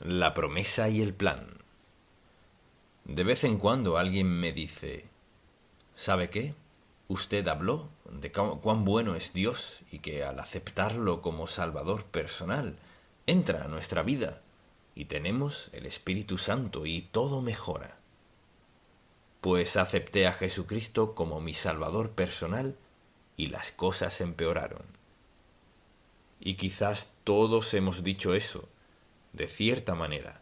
La promesa y el plan. De vez en cuando alguien me dice, ¿sabe qué? Usted habló de cuán bueno es Dios y que al aceptarlo como Salvador personal, entra a nuestra vida y tenemos el Espíritu Santo y todo mejora. Pues acepté a Jesucristo como mi Salvador personal y las cosas empeoraron. Y quizás todos hemos dicho eso, de cierta manera.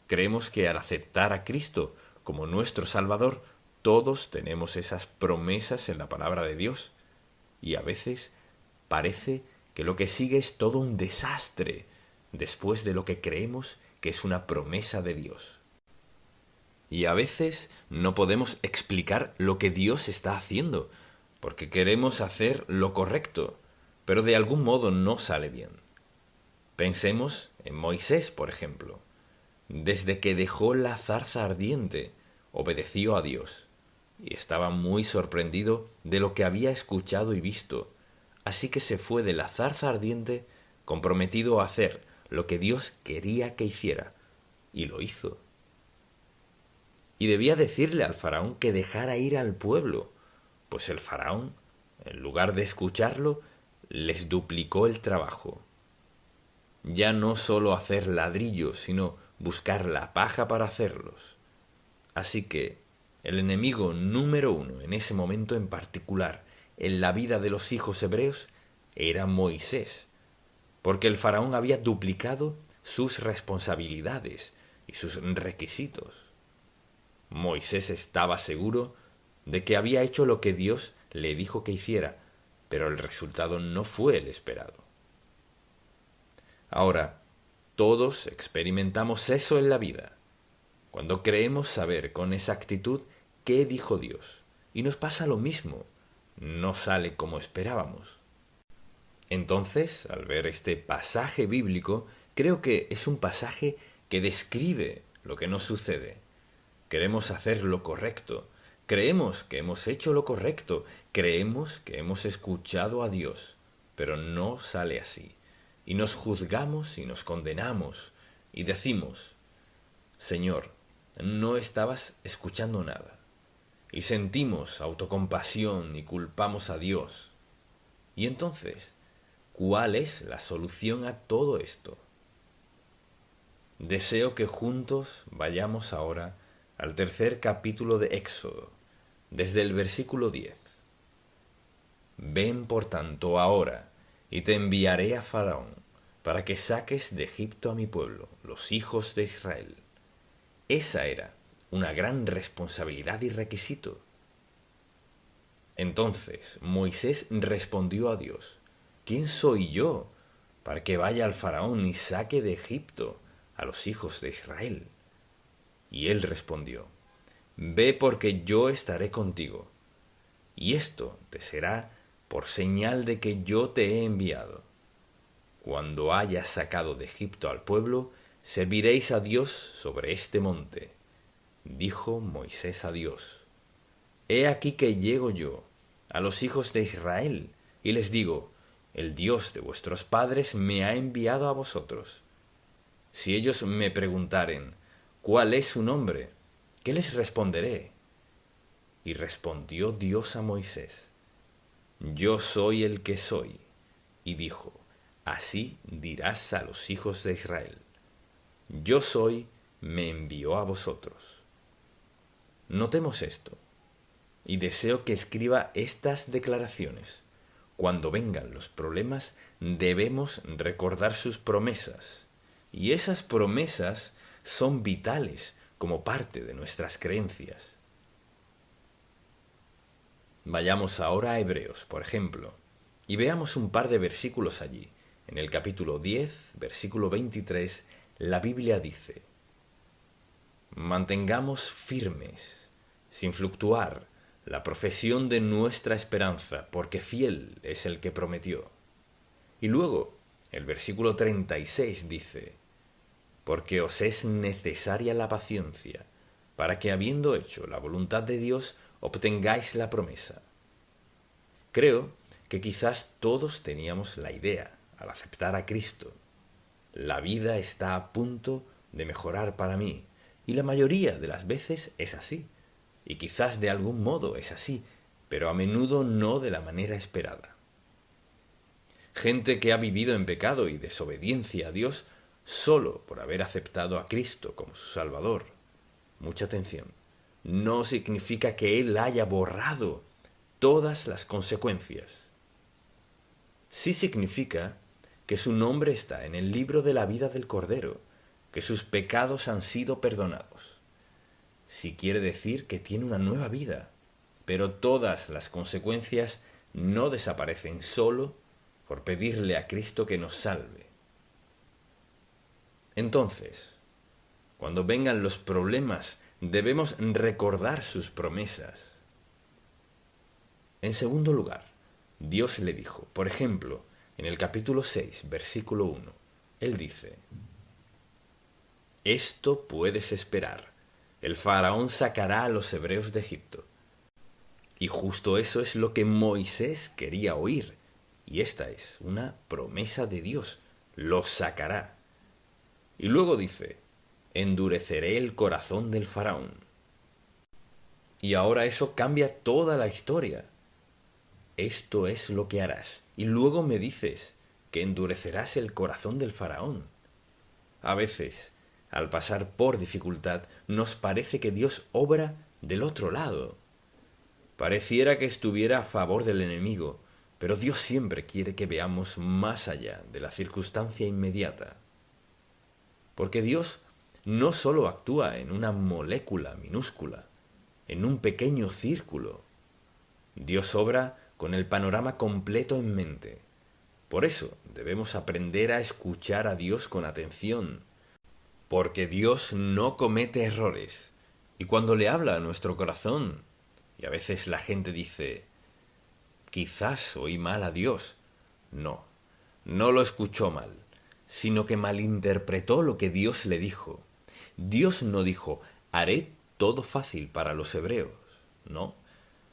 Creemos que al aceptar a Cristo como nuestro Salvador, todos tenemos esas promesas en la palabra de Dios. Y a veces parece que lo que sigue es todo un desastre después de lo que creemos que es una promesa de Dios. Y a veces no podemos explicar lo que Dios está haciendo, porque queremos hacer lo correcto, pero de algún modo no sale bien. Pensemos en Moisés, por ejemplo. Desde que dejó la zarza ardiente, obedeció a Dios, y estaba muy sorprendido de lo que había escuchado y visto, así que se fue de la zarza ardiente comprometido a hacer lo que Dios quería que hiciera, y lo hizo. Y debía decirle al faraón que dejara ir al pueblo, pues el faraón, en lugar de escucharlo, les duplicó el trabajo. Ya no solo hacer ladrillos, sino buscar la paja para hacerlos. Así que el enemigo número uno en ese momento en particular en la vida de los hijos hebreos era Moisés, porque el faraón había duplicado sus responsabilidades y sus requisitos. Moisés estaba seguro de que había hecho lo que Dios le dijo que hiciera, pero el resultado no fue el esperado. Ahora, todos experimentamos eso en la vida, cuando creemos saber con exactitud qué dijo Dios, y nos pasa lo mismo, no sale como esperábamos. Entonces, al ver este pasaje bíblico, creo que es un pasaje que describe lo que nos sucede. Queremos hacer lo correcto, creemos que hemos hecho lo correcto, creemos que hemos escuchado a Dios, pero no sale así. Y nos juzgamos y nos condenamos y decimos, Señor, no estabas escuchando nada. Y sentimos autocompasión y culpamos a Dios. Y entonces, ¿cuál es la solución a todo esto? Deseo que juntos vayamos ahora al tercer capítulo de Éxodo, desde el versículo 10. Ven por tanto ahora, y te enviaré a Faraón, para que saques de Egipto a mi pueblo, los hijos de Israel. Esa era una gran responsabilidad y requisito. Entonces Moisés respondió a Dios, ¿quién soy yo para que vaya al Faraón y saque de Egipto a los hijos de Israel? Y él respondió, ve porque yo estaré contigo, y esto te será por señal de que yo te he enviado. Cuando hayas sacado de Egipto al pueblo, serviréis a Dios sobre este monte. Dijo Moisés a Dios, he aquí que llego yo a los hijos de Israel, y les digo, el Dios de vuestros padres me ha enviado a vosotros. Si ellos me preguntaren, ¿cuál es su nombre? ¿Qué les responderé? Y respondió Dios a Moisés, yo soy el que soy. Y dijo, así dirás a los hijos de Israel, yo soy, me envió a vosotros. Notemos esto, y deseo que escriba estas declaraciones. Cuando vengan los problemas, debemos recordar sus promesas, y esas promesas son vitales como parte de nuestras creencias. Vayamos ahora a Hebreos, por ejemplo, y veamos un par de versículos allí. En el capítulo 10, versículo 23, la Biblia dice, mantengamos firmes, sin fluctuar, la profesión de nuestra esperanza, porque fiel es el que prometió. Y luego, el versículo 36 dice, porque os es necesaria la paciencia, para que habiendo hecho la voluntad de Dios, obtengáis la promesa. Creo que quizás todos teníamos la idea, al aceptar a Cristo, la vida está a punto de mejorar para mí. Y la mayoría de las veces es así. Y quizás de algún modo es así, pero a menudo no de la manera esperada. Gente que ha vivido en pecado y desobediencia a Dios solo por haber aceptado a Cristo como su Salvador. Mucha atención. No significa que Él haya borrado todas las consecuencias. Sí significa que su nombre está en el libro de la vida del Cordero, que sus pecados han sido perdonados. Sí quiere decir que tiene una nueva vida, pero todas las consecuencias no desaparecen solo por pedirle a Cristo que nos salve. Entonces, cuando vengan los problemas, debemos recordar sus promesas. En segundo lugar, Dios le dijo, por ejemplo, en el capítulo 6, versículo 1, Él dice: «Esto puedes esperar. El faraón sacará a los hebreos de Egipto». Y justo eso es lo que Moisés quería oír. Y esta es una promesa de Dios. Los sacará. Y luego dice: «Endureceré el corazón del faraón». Y ahora eso cambia toda la historia. Esto es lo que harás. Y luego me dices que endurecerás el corazón del faraón. A veces, al pasar por dificultad, nos parece que Dios obra del otro lado. Pareciera que estuviera a favor del enemigo, pero Dios siempre quiere que veamos más allá de la circunstancia inmediata. Porque Dios no solo actúa en una molécula minúscula, en un pequeño círculo. Dios obra con el panorama completo en mente. Por eso debemos aprender a escuchar a Dios con atención, porque Dios no comete errores. Y cuando le habla a nuestro corazón, y a veces la gente dice: «Quizás oí mal a Dios». No, no lo escuchó mal, sino que malinterpretó lo que Dios le dijo. Dios no dijo: «Haré todo fácil para los hebreos». No,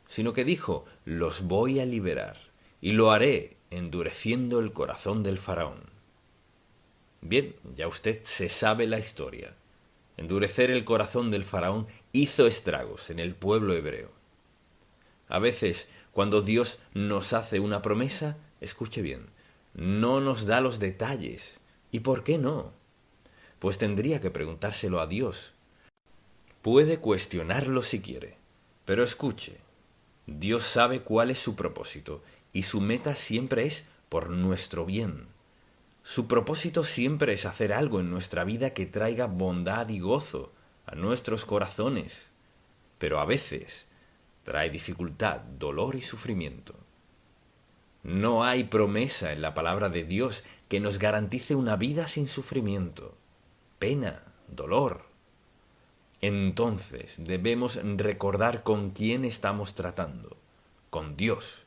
sino que dijo: «Los voy a liberar, y lo haré endureciendo el corazón del faraón». Bien, ya usted se sabe la historia. Endurecer el corazón del faraón hizo estragos en el pueblo hebreo. A veces, cuando Dios nos hace una promesa, escuche bien, no nos da los detalles. ¿Y por qué no? Pues tendría que preguntárselo a Dios. Puede cuestionarlo si quiere, pero escuche, Dios sabe cuál es su propósito, y su meta siempre es por nuestro bien. Su propósito siempre es hacer algo en nuestra vida que traiga bondad y gozo a nuestros corazones, pero a veces trae dificultad, dolor y sufrimiento. No hay promesa en la palabra de Dios que nos garantice una vida sin sufrimiento, pena, dolor. Entonces debemos recordar con quién estamos tratando, con Dios,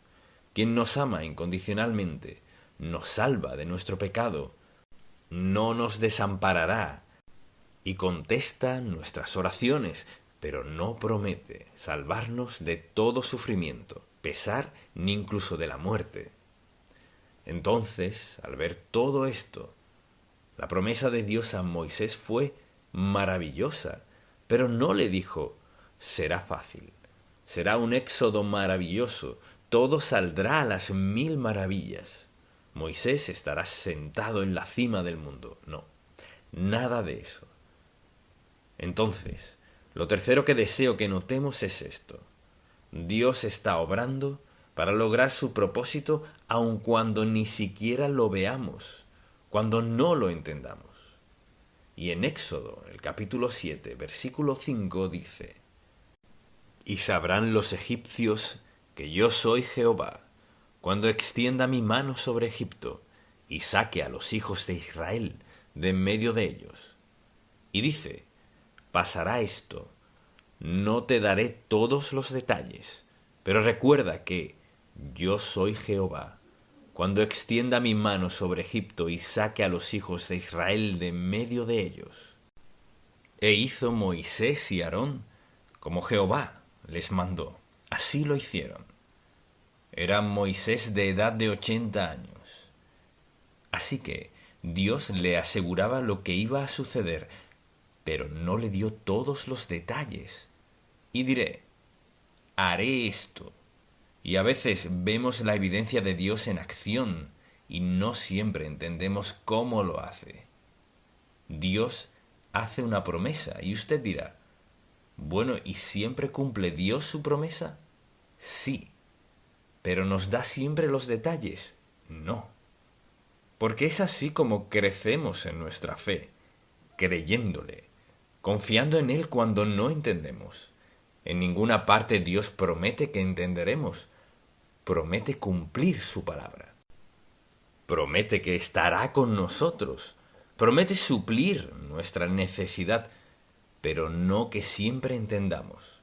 quien nos ama incondicionalmente, nos salva de nuestro pecado, no nos desamparará y contesta nuestras oraciones, pero no promete salvarnos de todo sufrimiento, pesar ni incluso de la muerte. Entonces, al ver todo esto, la promesa de Dios a Moisés fue maravillosa, pero no le dijo: «Será fácil, será un éxodo maravilloso, todo saldrá a las 1000 maravillas. Moisés estará sentado en la cima del mundo». No, nada de eso. Entonces, lo tercero que deseo que notemos es esto: Dios está obrando para lograr su propósito aun cuando ni siquiera lo veamos, cuando no lo entendamos. Y en Éxodo, el capítulo 7, versículo 5 dice: «Y sabrán los egipcios que yo soy Jehová, cuando extienda mi mano sobre Egipto y saque a los hijos de Israel de en medio de ellos». Y dice: «Pasará esto, no te daré todos los detalles, pero recuerda que yo soy Jehová, cuando extienda mi mano sobre Egipto y saque a los hijos de Israel de en medio de ellos». E hizo Moisés y Aarón como Jehová les mandó. Así lo hicieron. Era Moisés de edad de 80 años. Así que Dios le aseguraba lo que iba a suceder, pero no le dio todos los detalles. Y diré, haré esto. Y a veces vemos la evidencia de Dios en acción y no siempre entendemos cómo lo hace. Dios hace una promesa y usted dirá, bueno, ¿y siempre cumple Dios su promesa? Sí, pero ¿nos da siempre los detalles? No. Porque es así como crecemos en nuestra fe, creyéndole, confiando en Él cuando no entendemos. En ninguna parte Dios promete que entenderemos, promete cumplir su palabra. Promete que estará con nosotros, promete suplir nuestra necesidad, pero no que siempre entendamos.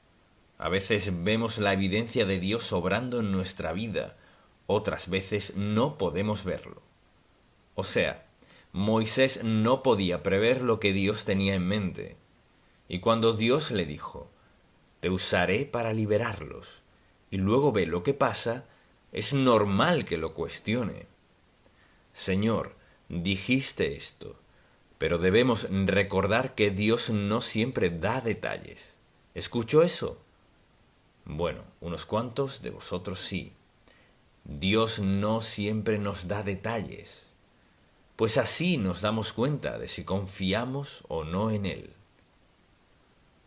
A veces vemos la evidencia de Dios obrando en nuestra vida, otras veces no podemos verlo. O sea, Moisés no podía prever lo que Dios tenía en mente. Y cuando Dios le dijo, te usaré para liberarlos, y luego ve lo que pasa, es normal que lo cuestione. Señor, dijiste esto, pero debemos recordar que Dios no siempre da detalles. ¿Escuchó eso? Bueno, unos cuantos de vosotros sí. Dios no siempre nos da detalles, pues así nos damos cuenta de si confiamos o no en Él.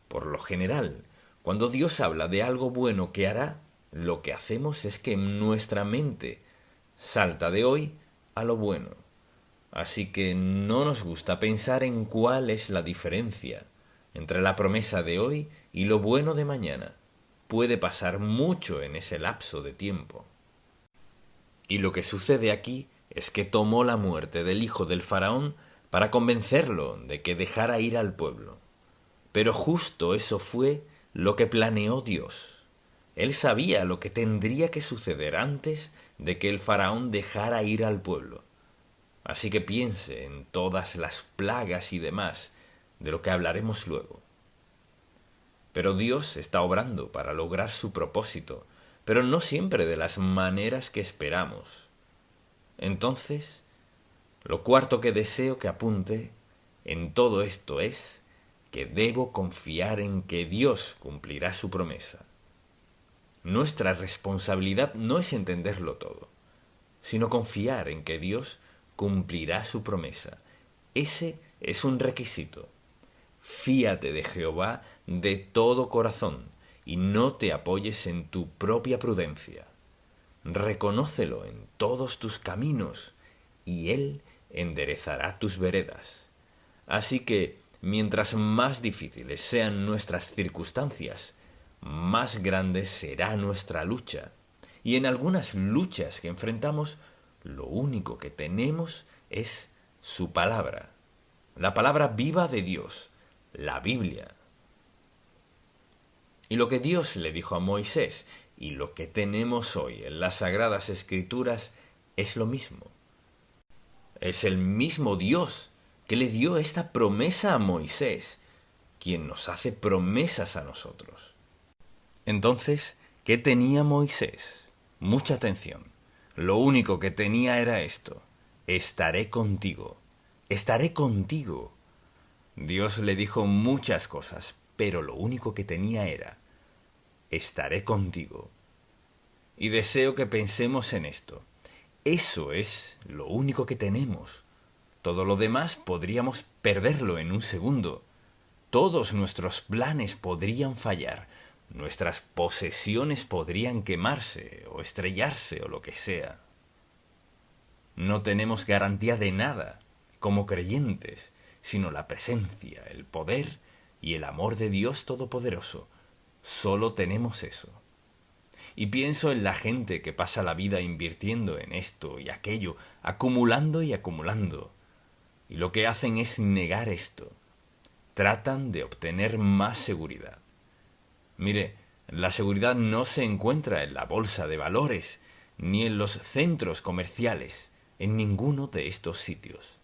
Por lo general, cuando Dios habla de algo bueno que hará, lo que hacemos es que nuestra mente salta de hoy a lo bueno. Así que no nos gusta pensar en cuál es la diferencia entre la promesa de hoy y lo bueno de mañana. Puede pasar mucho en ese lapso de tiempo. Y lo que sucede aquí es que tomó la muerte del hijo del faraón para convencerlo de que dejara ir al pueblo. Pero justo eso fue lo que planeó Dios. Él sabía lo que tendría que suceder antes de que el faraón dejara ir al pueblo. Así que piense en todas las plagas y demás, de lo que hablaremos luego. Pero Dios está obrando para lograr su propósito, pero no siempre de las maneras que esperamos. Entonces, lo cuarto que deseo que apunte en todo esto es que debo confiar en que Dios cumplirá su promesa. Nuestra responsabilidad no es entenderlo todo, sino confiar en que Dios cumplirá su promesa. Ese es un requisito. Fíate de Jehová de todo corazón y no te apoyes en tu propia prudencia. Reconócelo en todos tus caminos y Él enderezará tus veredas. Así que, mientras más difíciles sean nuestras circunstancias, más grande será nuestra lucha. Y en algunas luchas que enfrentamos, lo único que tenemos es su palabra, la palabra viva de Dios, la Biblia. Y lo que Dios le dijo a Moisés y lo que tenemos hoy en las Sagradas Escrituras es lo mismo. Es el mismo Dios que le dio esta promesa a Moisés, quien nos hace promesas a nosotros. Entonces, ¿qué tenía Moisés? Mucha atención. Lo único que tenía era esto: estaré contigo, estaré contigo. Dios le dijo muchas cosas, pero lo único que tenía era: estaré contigo. Y deseo que pensemos en esto. Eso es lo único que tenemos. Todo lo demás podríamos perderlo en un segundo. Todos nuestros planes podrían fallar. Nuestras posesiones podrían quemarse o estrellarse o lo que sea. No tenemos garantía de nada como creyentes, sino la presencia, el poder y el amor de Dios Todopoderoso. Solo tenemos eso. Y pienso en la gente que pasa la vida invirtiendo en esto y aquello, acumulando y acumulando. Y lo que hacen es negar esto. Tratan de obtener más seguridad. Mire, la seguridad no se encuentra en la bolsa de valores, ni en los centros comerciales, en ninguno de estos sitios.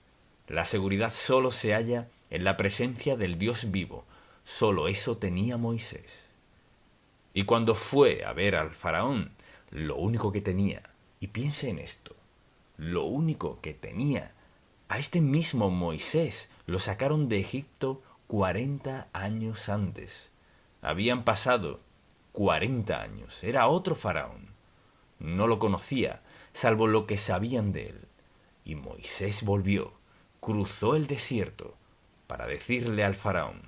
La seguridad solo se halla en la presencia del Dios vivo. Solo eso tenía Moisés. Y cuando fue a ver al faraón, lo único que tenía, y piense en esto, lo único que tenía, A este mismo Moisés lo sacaron de Egipto 40 años antes. Habían pasado 40 años. Era otro faraón. No lo conocía, salvo lo que sabían de él. Y Moisés volvió, cruzó el desierto, para decirle al faraón: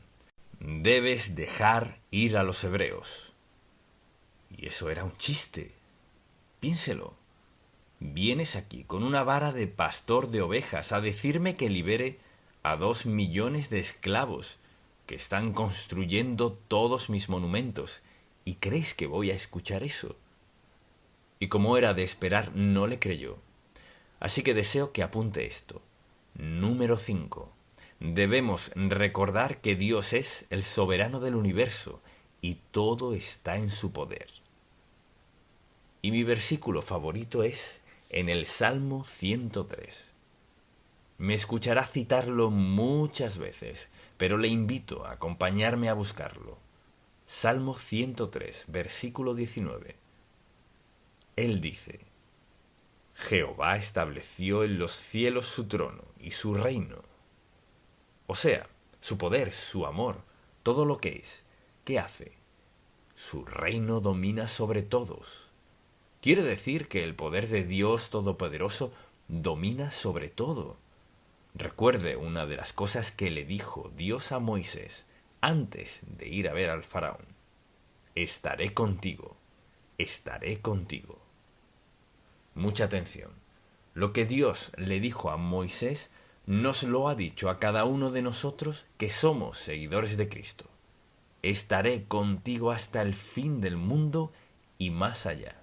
debes dejar ir a los hebreos. Y eso era un chiste. Piénselo. Vienes aquí con una vara de pastor de ovejas a decirme que libere a 2 millones de esclavos que están construyendo todos mis monumentos. ¿Y crees que voy a escuchar eso? Y como era de esperar, no le creyó. Así que deseo que apunte esto. Número 5. Debemos recordar que Dios es el soberano del universo y todo está en su poder. Y mi versículo favorito es en el Salmo 103. Me escuchará citarlo muchas veces, pero le invito a acompañarme a buscarlo. Salmo 103, versículo 19. Él dice: Jehová estableció en los cielos su trono y su reino. O sea, su poder, su amor, todo lo que es. ¿Qué hace? Su reino domina sobre todos. Quiere decir que el poder de Dios Todopoderoso domina sobre todo. Recuerde una de las cosas que le dijo Dios a Moisés antes de ir a ver al faraón: estaré contigo, estaré contigo. Mucha atención. Lo que Dios le dijo a Moisés nos lo ha dicho a cada uno de nosotros que somos seguidores de Cristo. Estaré contigo hasta el fin del mundo y más allá.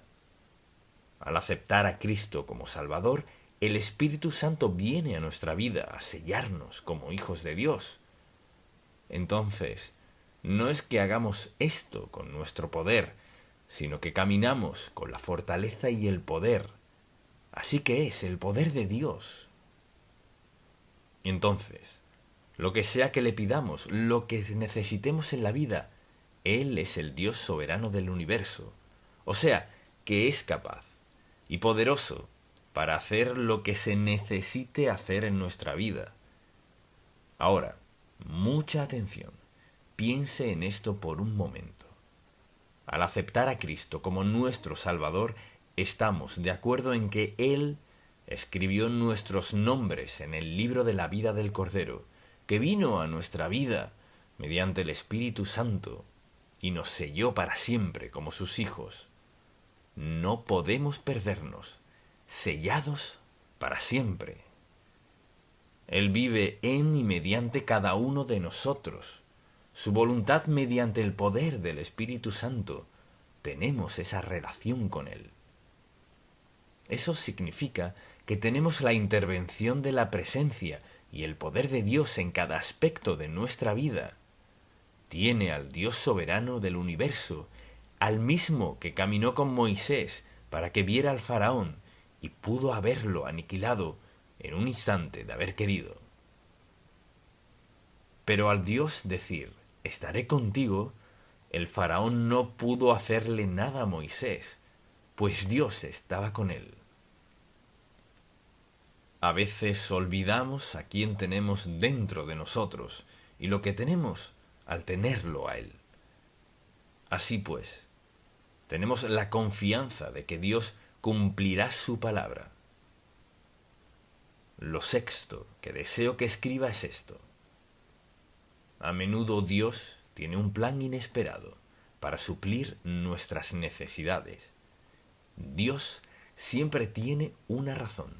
Al aceptar a Cristo como Salvador, el Espíritu Santo viene a nuestra vida a sellarnos como hijos de Dios. Entonces, no es que hagamos esto con nuestro poder, sino que caminamos con la fortaleza y el poder. Así que es el poder de Dios. Entonces, lo que sea que le pidamos, lo que necesitemos en la vida, Él es el Dios soberano del universo. O sea, que es capaz y poderoso para hacer lo que se necesite hacer en nuestra vida. Ahora, mucha atención. Piense en esto por un momento. Al aceptar a Cristo como nuestro Salvador, estamos de acuerdo en que Él escribió nuestros nombres en el libro de la vida del Cordero, que vino a nuestra vida mediante el Espíritu Santo y nos selló para siempre como sus hijos. No podemos perdernos, sellados para siempre. Él vive en y mediante cada uno de nosotros. Su voluntad mediante el poder del Espíritu Santo. Tenemos esa relación con Él. Eso significa que tenemos la intervención de la presencia y el poder de Dios en cada aspecto de nuestra vida. Tiene al Dios soberano del universo, al mismo que caminó con Moisés para que viera al faraón y pudo haberlo aniquilado en un instante de haber querido. Pero al Dios decir: estaré contigo, el faraón no pudo hacerle nada a Moisés, pues Dios estaba con él. A veces olvidamos a quién tenemos dentro de nosotros y lo que tenemos al tenerlo a Él. Así pues, tenemos la confianza de que Dios cumplirá su palabra. Lo sexto que deseo que escriba es esto. A menudo Dios tiene un plan inesperado para suplir nuestras necesidades. Dios siempre tiene una razón,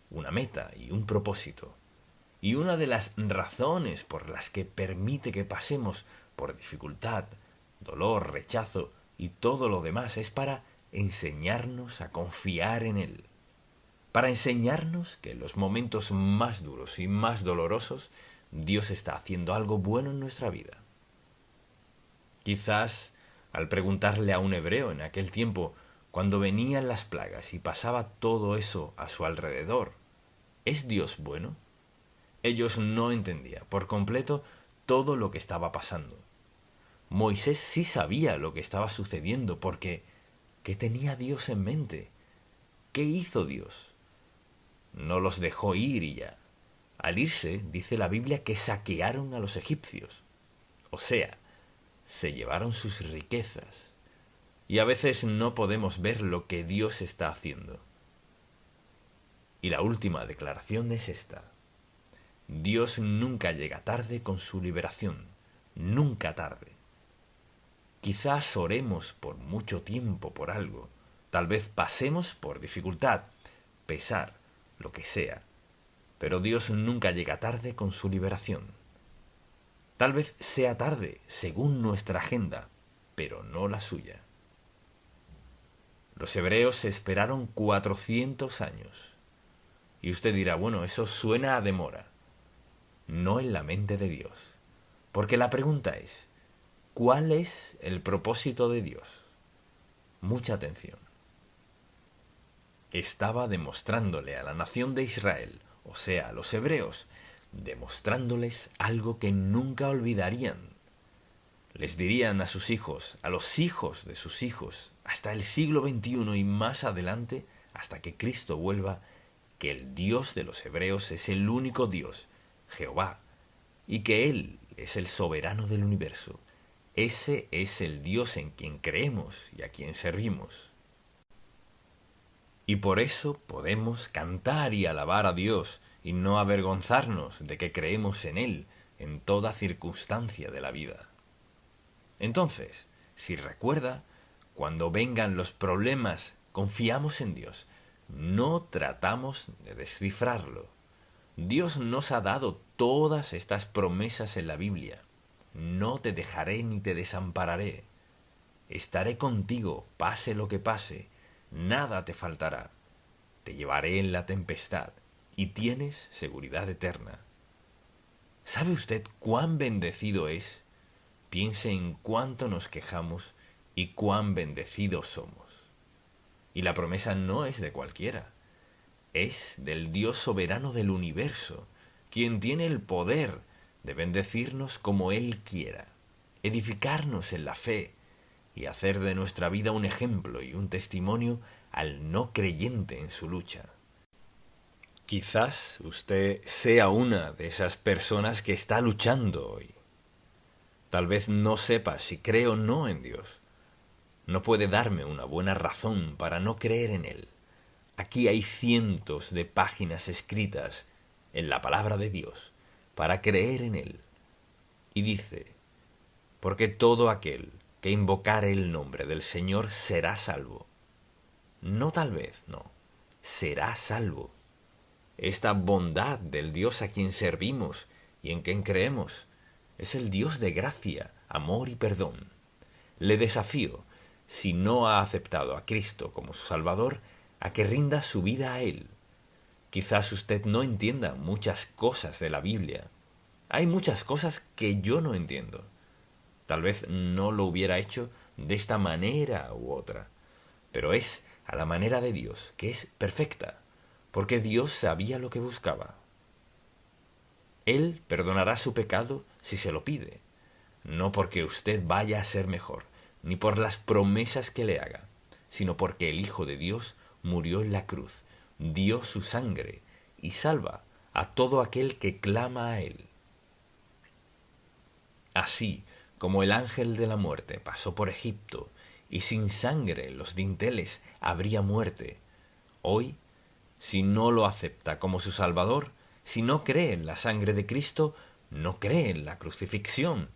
una meta y un propósito. Y una de las razones por las que permite que pasemos por dificultad, dolor, rechazo y todo lo demás es para enseñarnos a confiar en Él. Para enseñarnos que en los momentos más duros y más dolorosos Dios está haciendo algo bueno en nuestra vida. Quizás al preguntarle a un hebreo en aquel tiempo, cuando venían las plagas y pasaba todo eso a su alrededor, ¿es Dios bueno? Ellos no entendían por completo todo lo que estaba pasando. Moisés sí sabía lo que estaba sucediendo porque ¿qué tenía Dios en mente? ¿Qué hizo Dios? No los dejó ir y ya. al irse, dice la Biblia que saquearon a los egipcios. O sea, se llevaron sus riquezas. Y a veces no podemos ver lo que Dios está haciendo. Y la última declaración es esta. Dios nunca llega tarde con su liberación. Nunca tarde. Quizás oremos por mucho tiempo por algo. Tal vez pasemos por dificultad, pesar, lo que sea. Pero Dios nunca llega tarde con su liberación. Tal vez sea tarde, según nuestra agenda, pero no la suya. Los hebreos esperaron 400 años. Y usted dirá, bueno, eso suena a demora. No en la mente de Dios. Porque la pregunta es, ¿cuál es el propósito de Dios? Mucha atención. Estaba demostrándole a la nación de Israel, o sea, a los hebreos, demostrándoles algo que nunca olvidarían. Les dirían a sus hijos, a los hijos de sus hijos, hasta el siglo XXI y más adelante, hasta que Cristo vuelva, que el Dios de los hebreos es el único Dios, Jehová, y que Él es el soberano del universo. Ese es el Dios en quien creemos y a quien servimos. Y por eso podemos cantar y alabar a Dios y no avergonzarnos de que creemos en Él en toda circunstancia de la vida. Entonces, si recuerda, cuando vengan los problemas, confiamos en Dios. No tratamos de descifrarlo. Dios nos ha dado todas estas promesas en la Biblia. No te dejaré ni te desampararé. Estaré contigo, pase lo que pase. Nada te faltará. Te llevaré en la tempestad y tienes seguridad eterna. ¿Sabe usted cuán bendecido es? Piense en cuánto nos quejamos y cuán bendecidos somos. Y la promesa no es de cualquiera. Es del Dios soberano del universo, quien tiene el poder de bendecirnos como Él quiera, edificarnos en la fe y hacer de nuestra vida un ejemplo y un testimonio al no creyente en su lucha. Quizás usted sea una de esas personas que está luchando hoy. Tal vez no sepa si cree o no en Dios. No puede darme una buena razón para no creer en Él. Aquí hay cientos de páginas escritas en la palabra de Dios para creer en Él. Y dice, porque todo aquel que invocare el nombre del Señor será salvo. No tal vez, no, será salvo. Esta bondad del Dios a quien servimos y en quien creemos es el Dios de gracia, amor y perdón. Le desafío, si no ha aceptado a Cristo como su Salvador, a que rinda su vida a Él. Quizás usted no entienda muchas cosas de la Biblia. Hay muchas cosas que yo no entiendo. Tal vez no lo hubiera hecho de esta manera u otra, pero es a la manera de Dios, que es perfecta, porque Dios sabía lo que buscaba. Él perdonará su pecado si se lo pide, no porque usted vaya a ser mejor, ni por las promesas que le haga, sino porque el Hijo de Dios murió en la cruz, dio su sangre y salva a todo aquel que clama a Él. Así como el ángel de la muerte pasó por Egipto y sin sangre en los dinteles habría muerte, hoy, si no lo acepta como su Salvador, si no cree en la sangre de Cristo, no cree en la crucifixión,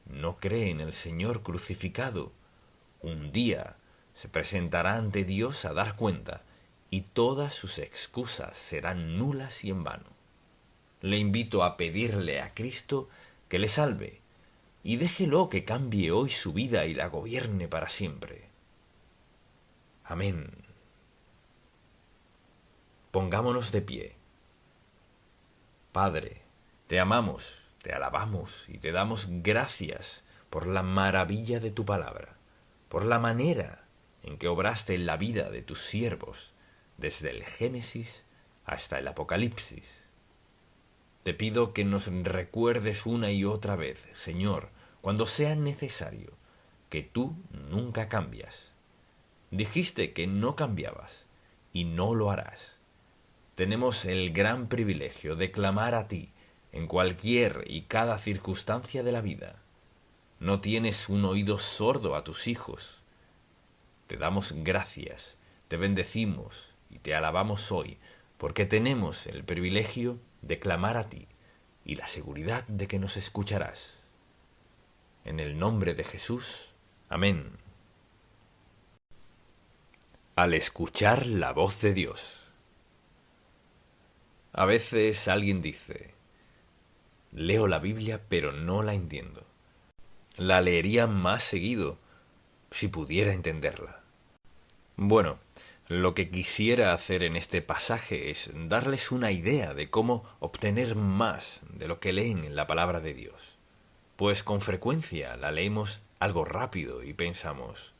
no cree en el Señor crucificado, un día se presentará ante Dios a dar cuenta y todas sus excusas serán nulas y en vano. Le invito a pedirle a Cristo que le salve y déjelo que cambie hoy su vida y la gobierne para siempre. Amén. Pongámonos de pie. Padre, te amamos, te alabamos y te damos gracias por la maravilla de tu palabra, por la manera en que obraste en la vida de tus siervos, desde el Génesis hasta el Apocalipsis. Te pido que nos recuerdes una y otra vez, Señor, cuando sea necesario, que tú nunca cambias. Dijiste que no cambiabas y no lo harás. tenemos el gran privilegio de clamar a ti en cualquier y cada circunstancia de la vida. No tienes un oído sordo a tus hijos. Te damos gracias, te bendecimos y te alabamos hoy, porque tenemos el privilegio de clamar a ti y la seguridad de que nos escucharás. En el nombre de Jesús. Amén. Al escuchar la voz de Dios. A veces alguien dice, leo la Biblia pero no la entiendo. La leería más seguido si pudiera entenderla. Bueno, lo que quisiera hacer en este pasaje es darles una idea de cómo obtener más de lo que leen en la palabra de Dios. Pues con frecuencia la leemos algo rápido y pensamos,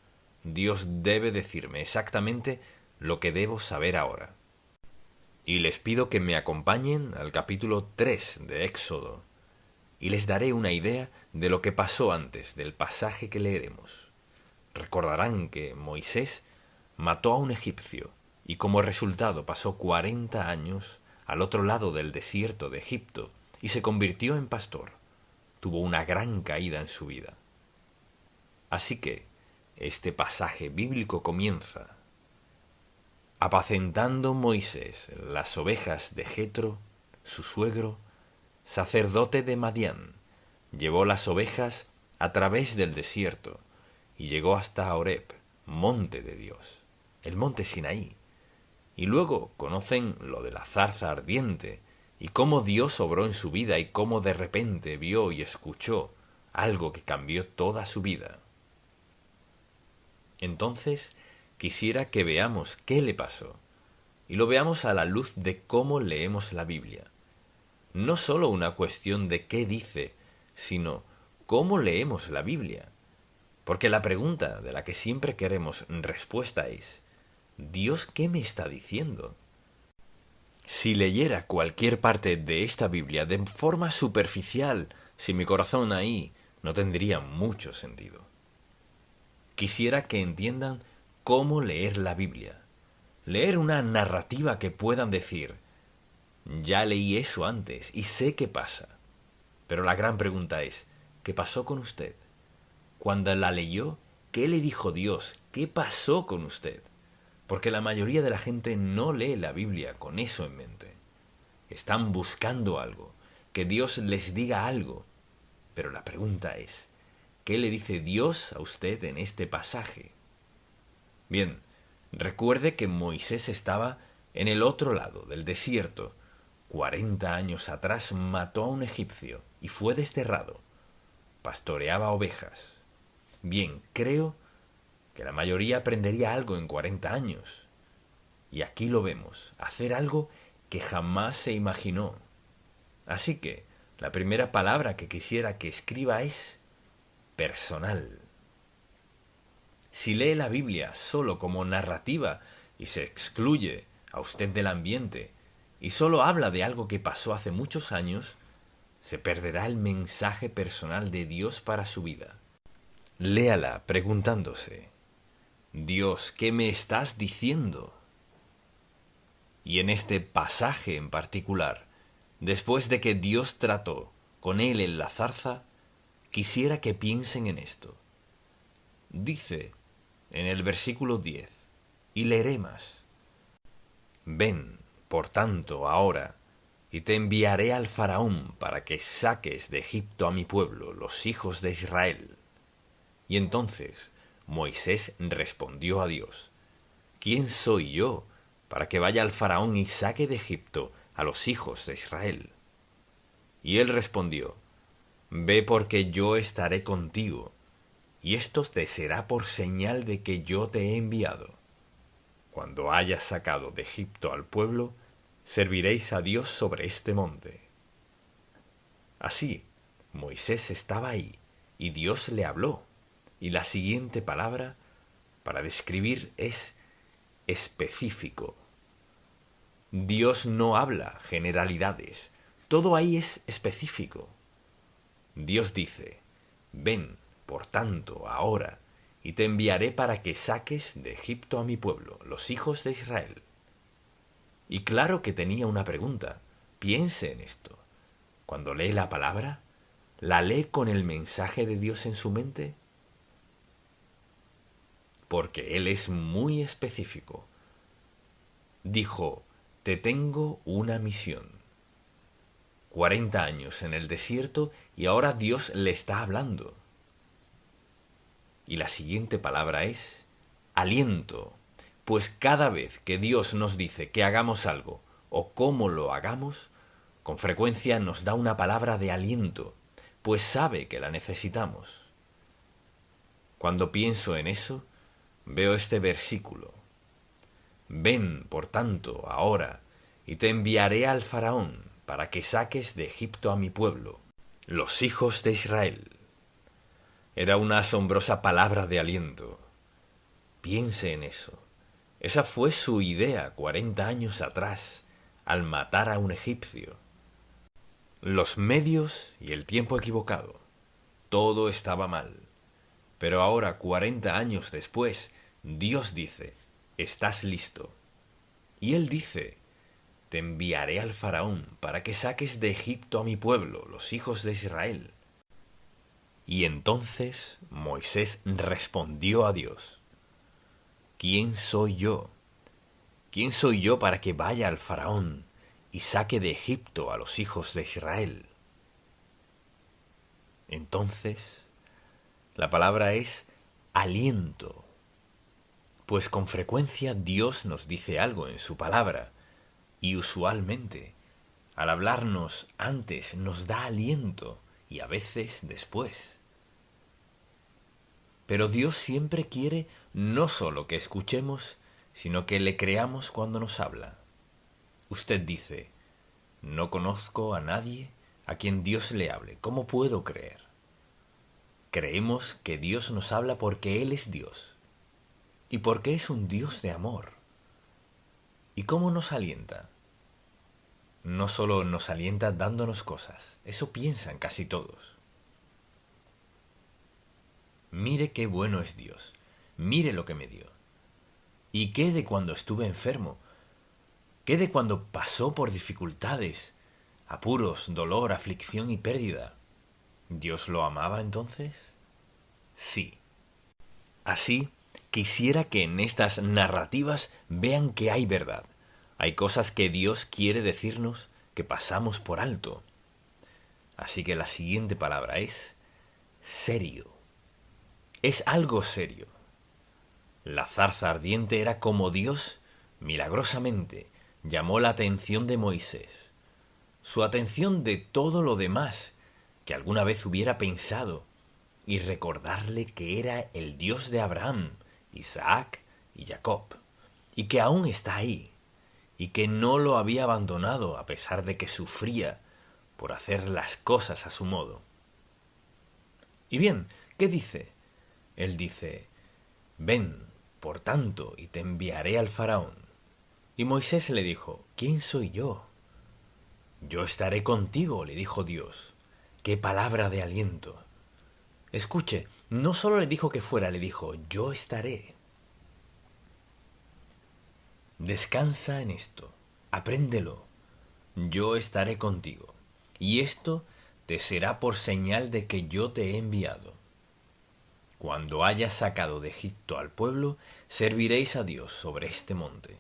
Dios debe decirme exactamente lo que debo saber ahora. Y les pido que me acompañen al capítulo 3 de Éxodo, y les daré una idea de lo que pasó antes del pasaje que leeremos. Recordarán que Moisés mató a un egipcio, y como resultado pasó 40 años al otro lado del desierto de Egipto, y se convirtió en pastor. Tuvo una gran caída en su vida. Así que este pasaje bíblico comienza: apacentando Moisés las ovejas de Jetro, su suegro, sacerdote de Madián, llevó las ovejas a través del desierto y llegó hasta Horeb, monte de Dios, el monte Sinaí. Y luego conocen lo de la zarza ardiente y cómo Dios obró en su vida y cómo de repente vio y escuchó algo que cambió toda su vida. Entonces quisiera que veamos qué le pasó y lo veamos a la luz de cómo leemos la Biblia. No solo una cuestión de qué dice, sino cómo leemos la Biblia. Porque la pregunta de la que siempre queremos respuesta es, ¿Dios qué me está diciendo? Si leyera cualquier parte de esta Biblia de forma superficial, sin mi corazón ahí, no tendría mucho sentido. Quisiera que entiendan cómo leer la Biblia. Leer una narrativa que puedan decir, ya leí eso antes y sé qué pasa. Pero la gran pregunta es, ¿qué pasó con usted? Cuando la leyó, ¿qué le dijo Dios? ¿Qué pasó con usted? Porque la mayoría de la gente no lee la Biblia con eso en mente. Están buscando algo, que Dios les diga algo. Pero la pregunta es, ¿qué le dice Dios a usted en este pasaje? Bien, recuerde que Moisés estaba en el otro lado del desierto. 40 años atrás mató a un egipcio y fue desterrado. Pastoreaba ovejas. Bien, creo que la mayoría aprendería algo en 40 años. Y aquí lo vemos, hacer algo que jamás se imaginó. Así que la primera palabra que quisiera que escriba es personal. Si lee la Biblia solo como narrativa y se excluye a usted del ambiente y solo habla de algo que pasó hace muchos años, se perderá el mensaje personal de Dios para su vida. Léala preguntándose, Dios, ¿qué me estás diciendo? Y en este pasaje en particular, después de que Dios trató con él en la zarza, quisiera que piensen en esto. Dice en el versículo 10, y leeré más. Ven, por tanto, ahora, y te enviaré al faraón para que saques de Egipto a mi pueblo, los hijos de Israel. Y entonces Moisés respondió a Dios, ¿quién soy yo para que vaya al faraón y saque de Egipto a los hijos de Israel? Y él respondió, ve porque yo estaré contigo, y esto te será por señal de que yo te he enviado. Cuando hayas sacado de Egipto al pueblo, serviréis a Dios sobre este monte. Así, Moisés estaba ahí, y Dios le habló, y la siguiente palabra para describir es específico. Dios no habla generalidades, todo ahí es específico. Dios dice, ven, por tanto, ahora, y te enviaré para que saques de Egipto a mi pueblo, los hijos de Israel. Y claro que tenía una pregunta. Piense en esto. Cuando lee la palabra, ¿la lee con el mensaje de Dios en su mente? Porque Él es muy específico. Dijo, te tengo una misión. 40 años en el desierto y ahora Dios le está hablando. Y la siguiente palabra es aliento. Pues cada vez que Dios nos dice que hagamos algo o cómo lo hagamos, con frecuencia nos da una palabra de aliento, pues sabe que la necesitamos. Cuando pienso en eso, veo este versículo. Ven, por tanto, ahora, y te enviaré al faraón, para que saques de Egipto a mi pueblo, los hijos de Israel. Era una asombrosa palabra de aliento. Piense en eso. Esa fue su idea 40 años atrás, al matar a un egipcio. Los medios y el tiempo equivocado. Todo estaba mal. Pero ahora, 40 años después, Dios dice, estás listo. Y Él dice, te enviaré al faraón para que saques de Egipto a mi pueblo, los hijos de Israel. Y entonces Moisés respondió a Dios, ¿quién soy yo? ¿Quién soy yo para que vaya al faraón y saque de Egipto a los hijos de Israel? Entonces, la palabra es aliento, pues con frecuencia Dios nos dice algo en su palabra, y usualmente, al hablarnos antes nos da aliento y a veces después. Pero Dios siempre quiere no solo que escuchemos, sino que le creamos cuando nos habla. Usted dice, no conozco a nadie a quien Dios le hable. ¿Cómo puedo creer? Creemos que Dios nos habla porque Él es Dios y porque es un Dios de amor. ¿Y cómo nos alienta? No solo nos alienta dándonos cosas, eso piensan casi todos. Mire qué bueno es Dios, mire lo que me dio. ¿Y qué de cuando estuve enfermo? ¿Qué de cuando pasó por dificultades, apuros, dolor, aflicción y pérdida? ¿Dios lo amaba entonces? Sí. Así, quisiera que en estas narrativas vean que hay verdad. Hay cosas que Dios quiere decirnos que pasamos por alto. Así que la siguiente palabra es serio. Es algo serio. La zarza ardiente era como Dios, milagrosamente, llamó la atención de Moisés. Su atención de todo lo demás que alguna vez hubiera pensado y recordarle que era el Dios de Abraham, Isaac y Jacob, y que aún está ahí, y que no lo había abandonado a pesar de que sufría por hacer las cosas a su modo. Y bien, ¿qué dice? Él dice, ven, por tanto, y te enviaré al faraón. Y Moisés le dijo, ¿quién soy yo? Yo estaré contigo, le dijo Dios. ¡Qué palabra de aliento! Escuche, no solo le dijo que fuera, le dijo, yo estaré. Descansa en esto, apréndelo. Yo estaré contigo, y esto te será por señal de que yo te he enviado. Cuando hayas sacado de Egipto al pueblo, serviréis a Dios sobre este monte.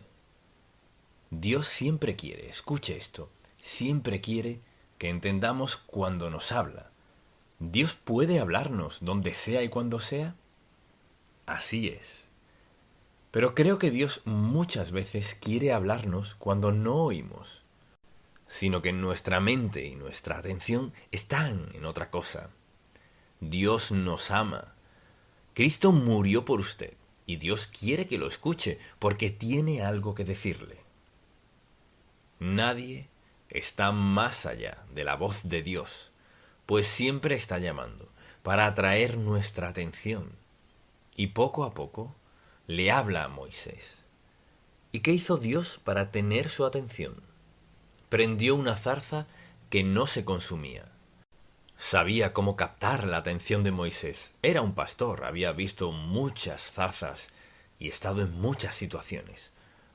Dios siempre quiere, escuche esto, siempre quiere que entendamos cuando nos habla. ¿Dios puede hablarnos donde sea y cuando sea? Así es. Pero creo que Dios muchas veces quiere hablarnos cuando no oímos, sino que nuestra mente y nuestra atención están en otra cosa. Dios nos ama. Cristo murió por usted y Dios quiere que lo escuche porque tiene algo que decirle. Nadie está más allá de la voz de Dios, pues siempre está llamando para atraer nuestra atención. Y poco a poco le habla a Moisés. ¿Y qué hizo Dios para tener su atención? Prendió una zarza que no se consumía. Sabía cómo captar la atención de Moisés. Era un pastor, había visto muchas zarzas y estado en muchas situaciones,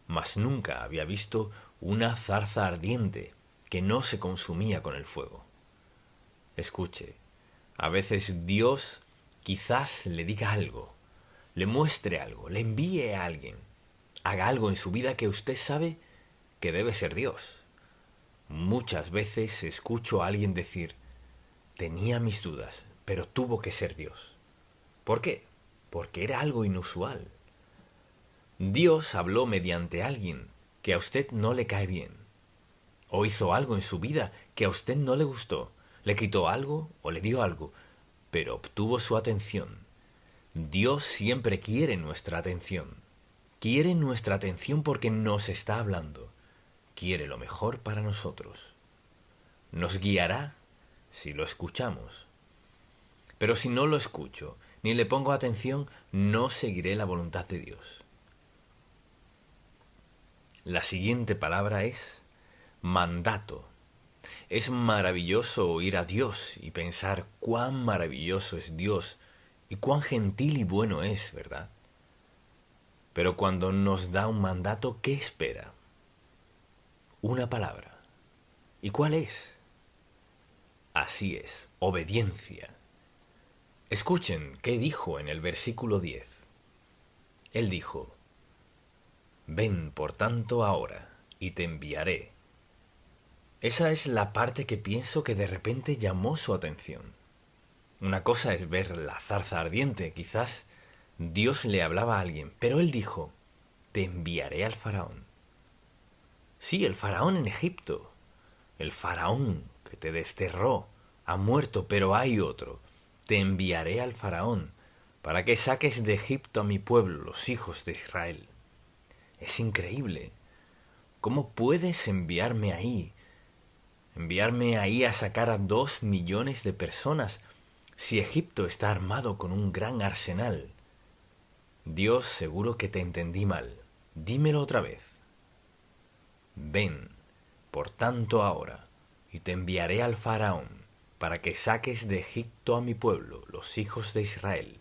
mas nunca había visto una zarza ardiente que no se consumía con el fuego. Escuche, a veces Dios quizás le diga algo, le muestre algo, le envíe a alguien, haga algo en su vida que usted sabe que debe ser Dios. Muchas veces escucho a alguien decir, tenía mis dudas, pero tuvo que ser Dios. ¿Por qué? Porque era algo inusual. Dios habló mediante alguien que a usted no le cae bien, o hizo algo en su vida que a usted no le gustó, le quitó algo o le dio algo, pero obtuvo su atención. Dios siempre quiere nuestra atención. Quiere nuestra atención porque nos está hablando. Quiere lo mejor para nosotros. Nos guiará si lo escuchamos. Pero si no lo escucho, ni le pongo atención, no seguiré la voluntad de Dios. La siguiente palabra es mandato. Es maravilloso oír a Dios y pensar cuán maravilloso es Dios y cuán gentil y bueno es, ¿verdad? Pero cuando nos da un mandato, ¿qué espera? Una palabra. ¿Y cuál es? Así es, obediencia. Escuchen qué dijo en el versículo 10. Él dijo, ven por tanto ahora, y te enviaré. Esa es la parte que pienso que de repente llamó su atención. Una cosa es ver la zarza ardiente, quizás Dios le hablaba a alguien, pero él dijo, te enviaré al faraón. Sí, el faraón en Egipto, el faraón que te desterró, ha muerto, pero hay otro. Te enviaré al faraón, para que saques de Egipto a mi pueblo, los hijos de Israel. Es increíble. ¿Cómo puedes enviarme ahí? Enviarme ahí a sacar a 2 millones de personas, si Egipto está armado con un gran arsenal. Dios, seguro que te entendí mal. Dímelo otra vez. Ven, por tanto ahora, y te enviaré al faraón, para que saques de Egipto a mi pueblo, los hijos de Israel.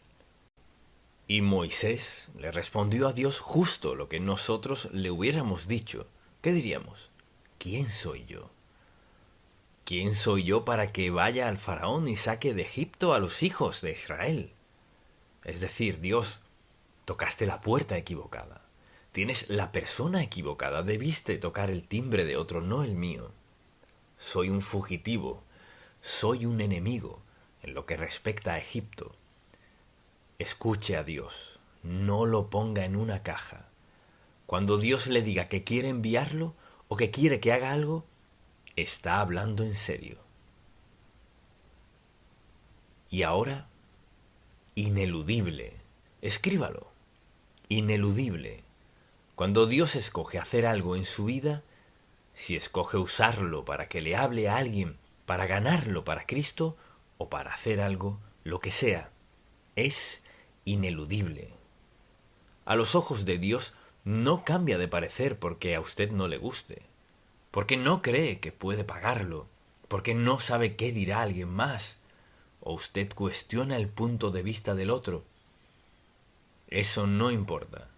Y Moisés le respondió a Dios justo lo que nosotros le hubiéramos dicho. ¿Qué diríamos? ¿Quién soy yo? ¿Quién soy yo para que vaya al faraón y saque de Egipto a los hijos de Israel? Es decir, Dios, tocaste la puerta equivocada. Tienes la persona equivocada. Debiste tocar el timbre de otro, no el mío. Soy un fugitivo. Soy un enemigo en lo que respecta a Egipto. Escuche a Dios. No lo ponga en una caja. Cuando Dios le diga que quiere enviarlo o que quiere que haga algo, está hablando en serio. Y ahora, ineludible. Escríbalo. Ineludible. Cuando Dios escoge hacer algo en su vida, si escoge usarlo para que le hable a alguien, para ganarlo para Cristo o para hacer algo, lo que sea, es ineludible. A los ojos de Dios no cambia de parecer porque a usted no le guste, porque no cree que puede pagarlo, porque no sabe qué dirá alguien más, o usted cuestiona el punto de vista del otro. Eso no importa.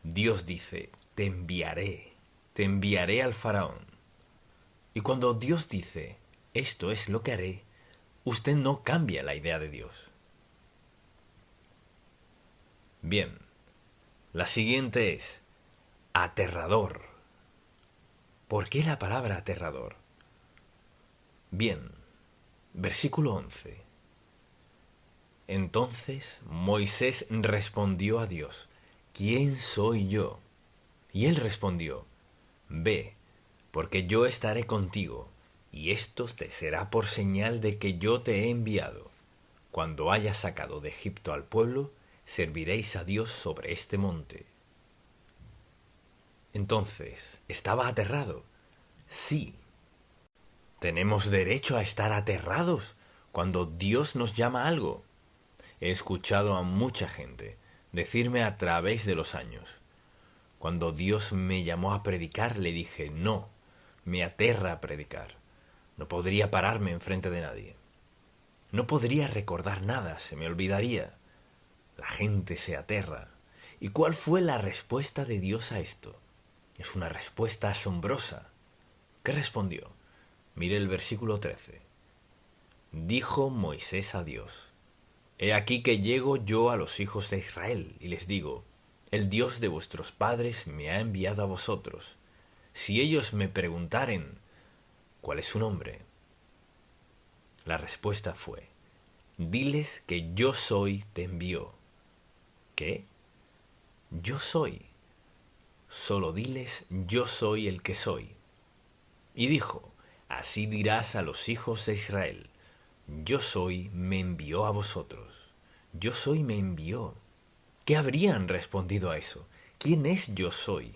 Dios dice, te enviaré al faraón. Y cuando Dios dice, esto es lo que haré, usted no cambia la idea de Dios. Bien, la siguiente es aterrador. ¿Por qué la palabra aterrador? Bien, versículo 11. Entonces Moisés respondió a Dios, ¿quién soy yo? Y él respondió, ve, porque yo estaré contigo, y esto te será por señal de que yo te he enviado. Cuando hayas sacado de Egipto al pueblo, serviréis a Dios sobre este monte. Entonces, ¿estaba aterrado? Sí. ¿Tenemos derecho a estar aterrados cuando Dios nos llama a algo? He escuchado a mucha gente decirme a través de los años, cuando Dios me llamó a predicar, le dije, no, me aterra predicar. No podría pararme enfrente de nadie. No podría recordar nada, se me olvidaría. La gente se aterra. ¿Y cuál fue la respuesta de Dios a esto? Es una respuesta asombrosa. ¿Qué respondió? Mire el versículo 13. Dijo Moisés a Dios: He aquí que llego yo a los hijos de Israel, y les digo: El Dios de vuestros padres me ha enviado a vosotros. Si ellos me preguntaren: ¿cuál es su nombre? La respuesta fue: Diles que yo soy te envió. ¿Qué? Yo soy. Solo diles: yo soy el que soy. Y dijo: Así dirás a los hijos de Israel: Yo soy me envió a vosotros. Yo soy me envió. ¿Qué habrían respondido a eso? ¿Quién es yo soy?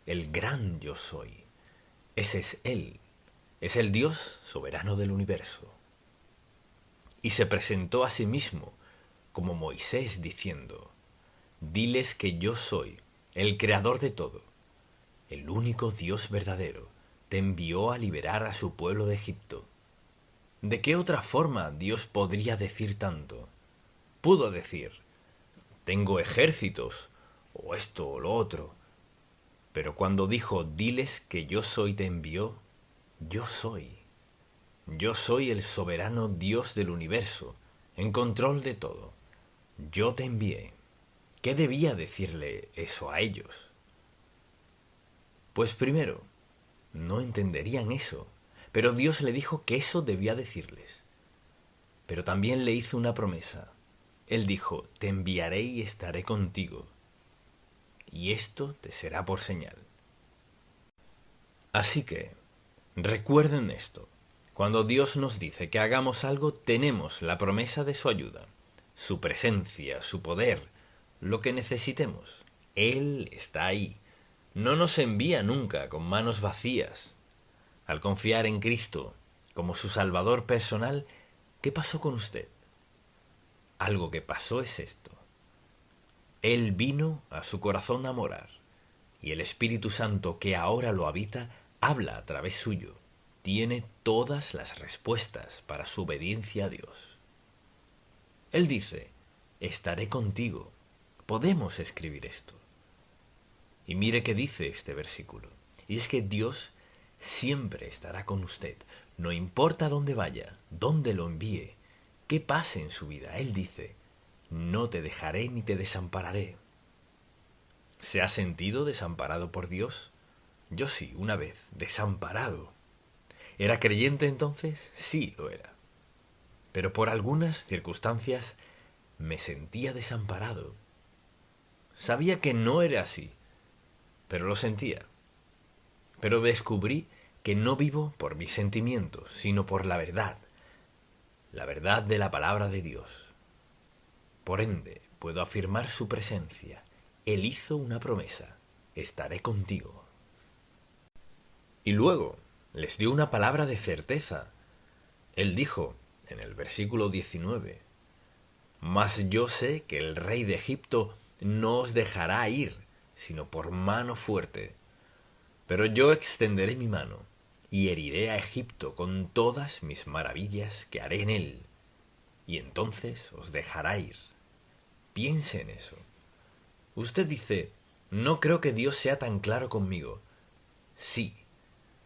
El gran yo soy. Ese es Él. Es el Dios soberano del universo. Y se presentó a sí mismo como Moisés diciendo: Diles que yo soy el creador de todo, el único Dios verdadero. Te envió a liberar a su pueblo de Egipto. ¿De qué otra forma Dios podría decir tanto? Pudo decir: tengo ejércitos, o esto o lo otro. Pero cuando dijo: diles que yo soy te envió, yo soy. Yo soy el soberano Dios del universo, en control de todo. Yo te envié. ¿Qué debía decirle eso a ellos? Pues primero, no entenderían eso, pero Dios le dijo que eso debía decirles. Pero también le hizo una promesa. Él dijo: te enviaré y estaré contigo, y esto te será por señal. Así que, recuerden esto. Cuando Dios nos dice que hagamos algo, tenemos la promesa de su ayuda, su presencia, su poder, lo que necesitemos. Él está ahí. No nos envía nunca con manos vacías. Al confiar en Cristo como su Salvador personal, ¿qué pasó con usted? Algo que pasó es esto. Él vino a su corazón a morar, y el Espíritu Santo que ahora lo habita habla a través suyo. Tiene todas las respuestas para su obediencia a Dios. Él dice: estaré contigo. Podemos escribir esto. Y mire qué dice este versículo. Y es que Dios siempre estará con usted. No importa dónde vaya, dónde lo envíe, qué pase en su vida. Él dice: no te dejaré ni te desampararé. ¿Se ha sentido desamparado por Dios? Yo sí, una vez, desamparado. ¿Era creyente entonces? Sí, lo era. Pero por algunas circunstancias me sentía desamparado. Sabía que no era así, pero lo sentía. Pero descubrí que no vivo por mis sentimientos, sino por la verdad de la palabra de Dios. Por ende, puedo afirmar su presencia. Él hizo una promesa: estaré contigo. Y luego les dio una palabra de certeza. Él dijo, en el versículo 19, Mas yo sé que el rey de Egipto no os dejará ir, sino por mano fuerte. Pero yo extenderé mi mano, y heriré a Egipto con todas mis maravillas que haré en él, y entonces os dejará ir. Piense en eso. Usted dice: no creo que Dios sea tan claro conmigo. Sí,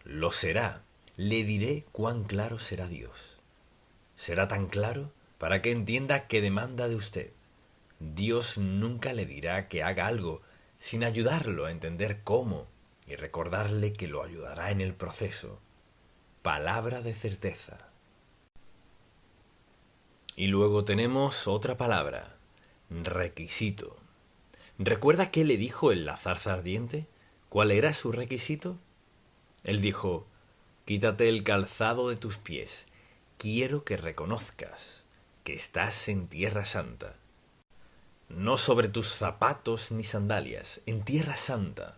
lo será. Le diré cuán claro será Dios. Será tan claro para que entienda qué demanda de usted. Dios nunca le dirá que haga algo sin ayudarlo a entender cómo y recordarle que lo ayudará en el proceso. Palabra de certeza. Y luego tenemos otra palabra: requisito. ¿Recuerda qué le dijo en la zarza ardiente? ¿Cuál era su requisito? Él dijo: quítate el calzado de tus pies. Quiero que reconozcas que estás en tierra santa. No sobre tus zapatos ni sandalias, en tierra santa.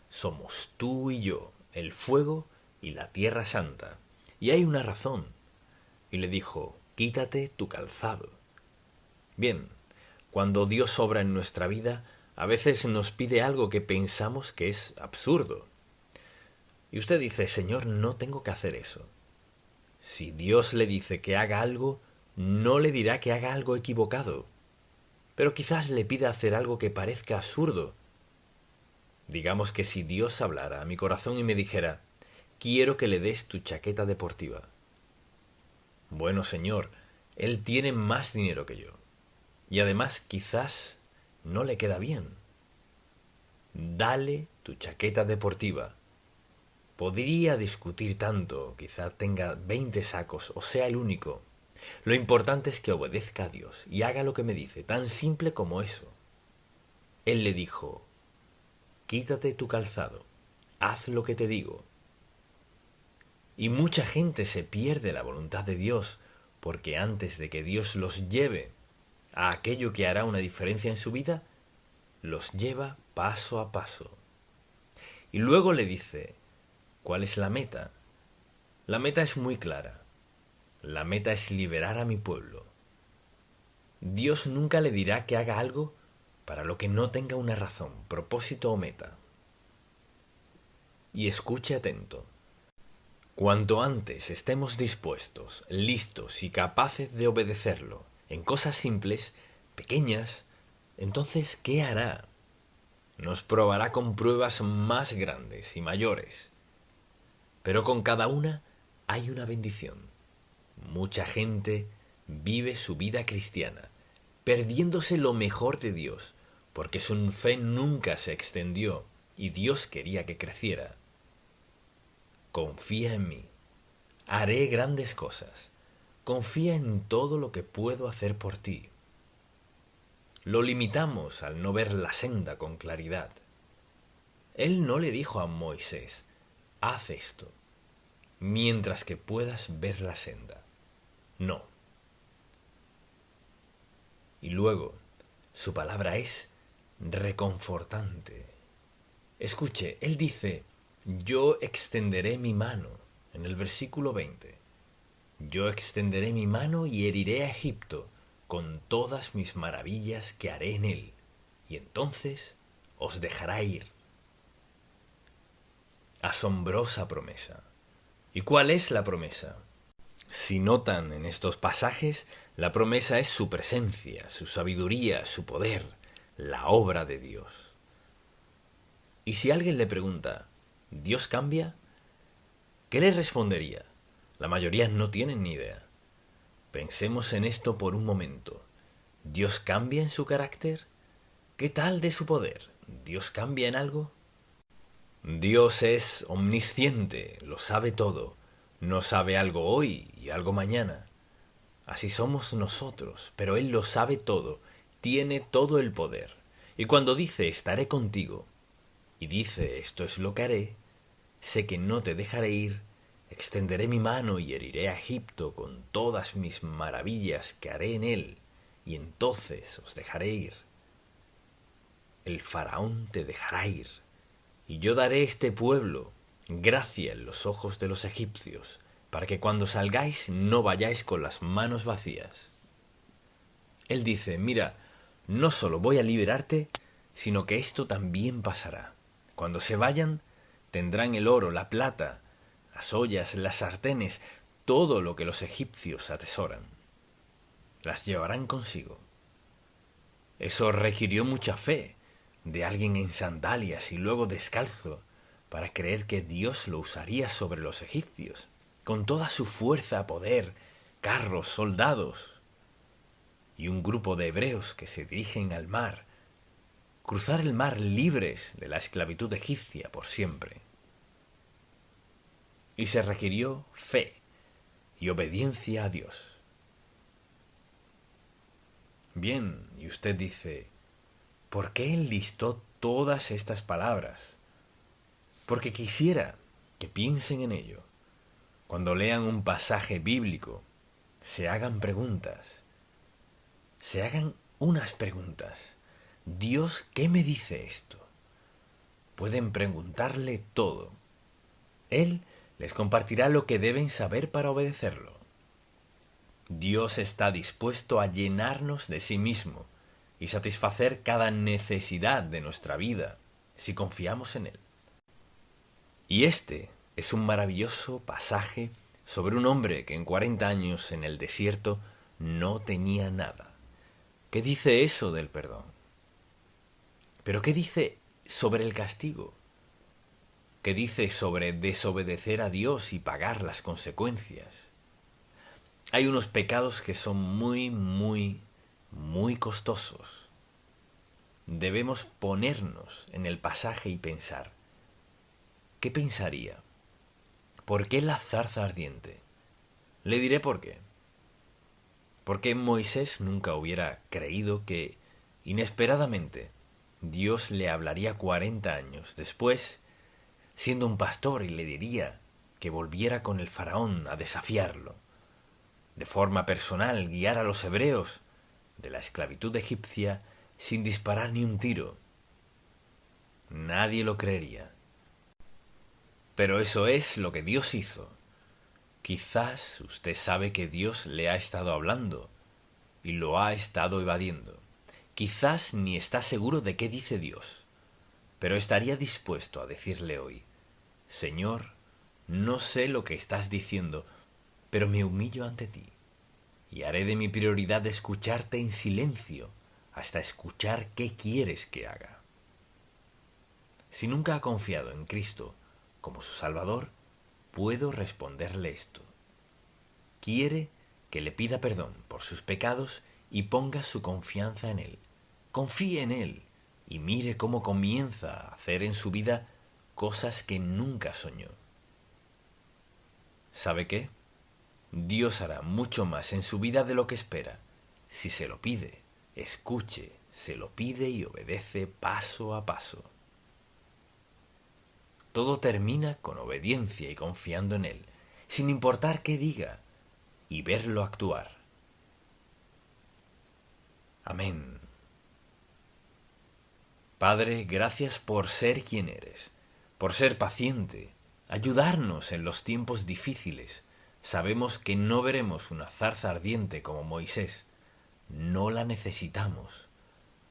Somos tú y yo, el fuego y la tierra santa. Y hay una razón. Y le dijo: quítate tu calzado. Bien, cuando Dios obra en nuestra vida, a veces nos pide algo que pensamos que es absurdo. Y usted dice: Señor, no tengo que hacer eso. Si Dios le dice que haga algo, no le dirá que haga algo equivocado. Pero quizás le pida hacer algo que parezca absurdo. Digamos que si Dios hablara a mi corazón y me dijera, quiero que le des tu chaqueta deportiva. Bueno, señor, él tiene más dinero que yo. Y además quizás no le queda bien. Dale tu chaqueta deportiva. Podría discutir tanto, quizá tenga 20 sacos o sea el único. Lo importante es que obedezca a Dios y haga lo que me dice, tan simple como eso. Él le dijo, quítate tu calzado, haz lo que te digo. Y mucha gente se pierde la voluntad de Dios, porque antes de que Dios los lleve a aquello que hará una diferencia en su vida, los lleva paso a paso. Y luego le dice, ¿cuál es la meta? La meta es muy clara. La meta es liberar a mi pueblo. Dios nunca le dirá que haga algo para lo que no tenga una razón, propósito o meta. Y escuche atento. Cuanto antes estemos dispuestos, listos y capaces de obedecerlo en cosas simples, pequeñas, entonces, ¿qué hará? Nos probará con pruebas más grandes y mayores. Pero con cada una hay una bendición. Mucha gente vive su vida cristiana, perdiéndose lo mejor de Dios, porque su fe nunca se extendió y Dios quería que creciera. Confía en mí. Haré grandes cosas. Confía en todo lo que puedo hacer por ti. Lo limitamos al no ver la senda con claridad. Él no le dijo a Moisés, haz esto, mientras que puedas ver la senda. No. Y luego, su palabra es reconfortante. Escuche, él dice, yo extenderé mi mano, en el versículo 20. Yo extenderé mi mano y heriré a Egipto con todas mis maravillas que haré en él, y entonces os dejará ir. Asombrosa promesa. ¿Y cuál es la promesa? Si notan en estos pasajes, la promesa es su presencia, su sabiduría, su poder, la obra de Dios. Y si alguien le pregunta, ¿Dios cambia? ¿Qué le respondería? La mayoría no tienen ni idea. Pensemos en esto por un momento. ¿Dios cambia en su carácter? ¿Qué tal de su poder? ¿Dios cambia en algo? Dios es omnisciente, lo sabe todo. No sabe algo hoy y algo mañana. Así somos nosotros, pero Él lo sabe todo, tiene todo el poder. Y cuando dice estaré contigo, y dice esto es lo que haré, sé que no te dejaré ir, extenderé mi mano y heriré a Egipto con todas mis maravillas que haré en él, y entonces os dejaré ir. El faraón te dejará ir, y yo daré este pueblo gracia en los ojos de los egipcios, para que cuando salgáis no vayáis con las manos vacías. Él dice, mira, no solo voy a liberarte, sino que esto también pasará. Cuando se vayan, tendrán el oro, la plata, las ollas, las sartenes, todo lo que los egipcios atesoran. Las llevarán consigo. Eso requirió mucha fe de alguien en sandalias y luego descalzo para creer que Dios lo usaría sobre los egipcios, con toda su fuerza, poder, carros, soldados y un grupo de hebreos que se dirigen al mar, cruzar el mar libres de la esclavitud egipcia por siempre. Y se requirió fe y obediencia a Dios. Bien, y usted dice, ¿por qué enlistó todas estas palabras? Porque quisiera que piensen en ello. Cuando lean un pasaje bíblico, se hagan preguntas. Se hagan unas preguntas. Dios, ¿qué me dice esto? Pueden preguntarle todo. Él les compartirá lo que deben saber para obedecerlo. Dios está dispuesto a llenarnos de sí mismo y satisfacer cada necesidad de nuestra vida si confiamos en Él. Y este es un maravilloso pasaje sobre un hombre que en 40 años en el desierto no tenía nada. ¿Qué dice eso del perdón? Pero ¿qué dice sobre el castigo, que dice sobre desobedecer a Dios y pagar las consecuencias. Hay unos pecados que son muy costosos. Debemos ponernos en el pasaje y pensar, ¿qué pensaría? ¿Por qué la zarza ardiente? Le diré por qué. Porque Moisés nunca hubiera creído que, inesperadamente, Dios le hablaría 40 años después, siendo un pastor, y le diría que volviera con el faraón a desafiarlo. De forma personal, guiar a los hebreos de la esclavitud egipcia sin disparar ni un tiro. Nadie lo creería. Pero eso es lo que Dios hizo. Quizás usted sabe que Dios le ha estado hablando y lo ha estado evadiendo. Quizás ni está seguro de qué dice Dios, pero estaría dispuesto a decirle hoy, Señor, no sé lo que estás diciendo, pero me humillo ante ti y haré de mi prioridad escucharte en silencio hasta escuchar qué quieres que haga. Si nunca ha confiado en Cristo como su Salvador, puedo responderle esto. Quiere que le pida perdón por sus pecados y ponga su confianza en Él. Confíe en Él y mire cómo comienza a hacer en su vida cosas que nunca soñó. ¿Sabe qué? Dios hará mucho más en su vida de lo que espera. Si se lo pide, escuche, se lo pide y obedece paso a paso. Todo termina con obediencia y confiando en Él, sin importar qué diga, y verlo actuar. Amén. Padre, gracias por ser quien eres, por ser paciente, ayudarnos en los tiempos difíciles. Sabemos que no veremos una zarza ardiente como Moisés. No la necesitamos.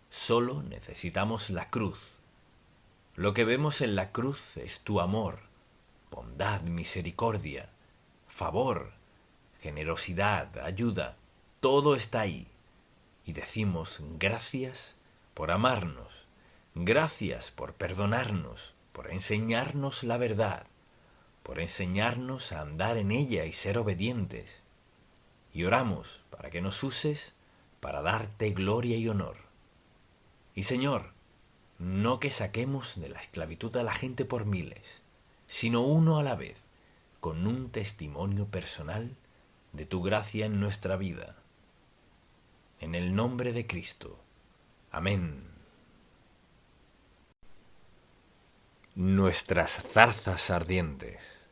Solo necesitamos la cruz. Lo que vemos en la cruz es tu amor, bondad, misericordia, favor, generosidad, ayuda. Todo está ahí. Y decimos gracias por amarnos, gracias por perdonarnos, por enseñarnos la verdad, por enseñarnos a andar en ella y ser obedientes. Y oramos para que nos uses para darte gloria y honor. Y Señor, no que saquemos de la esclavitud a la gente por miles, sino uno a la vez, con un testimonio personal de tu gracia en nuestra vida. En el nombre de Cristo. Amén. Nuestras zarzas ardientes.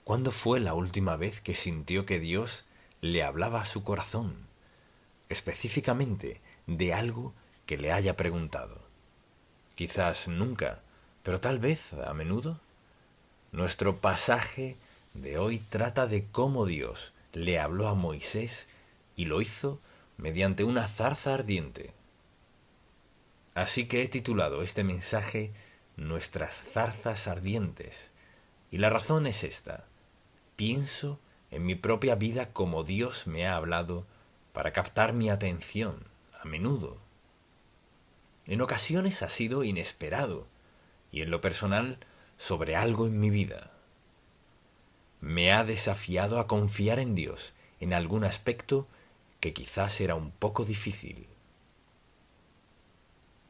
¿Cuándo fue la última vez que sintió que Dios le hablaba a su corazón, específicamente de algo que le haya preguntado? Quizás nunca, pero tal vez a menudo. Nuestro pasaje de hoy trata de cómo Dios le habló a Moisés y lo hizo mediante una zarza ardiente. Así que he titulado este mensaje Nuestras zarzas ardientes. Y la razón es esta. Pienso en mi propia vida como Dios me ha hablado para captar mi atención, a menudo. En ocasiones ha sido inesperado y en lo personal sobre algo en mi vida. Me ha desafiado a confiar en Dios en algún aspecto que quizás era un poco difícil.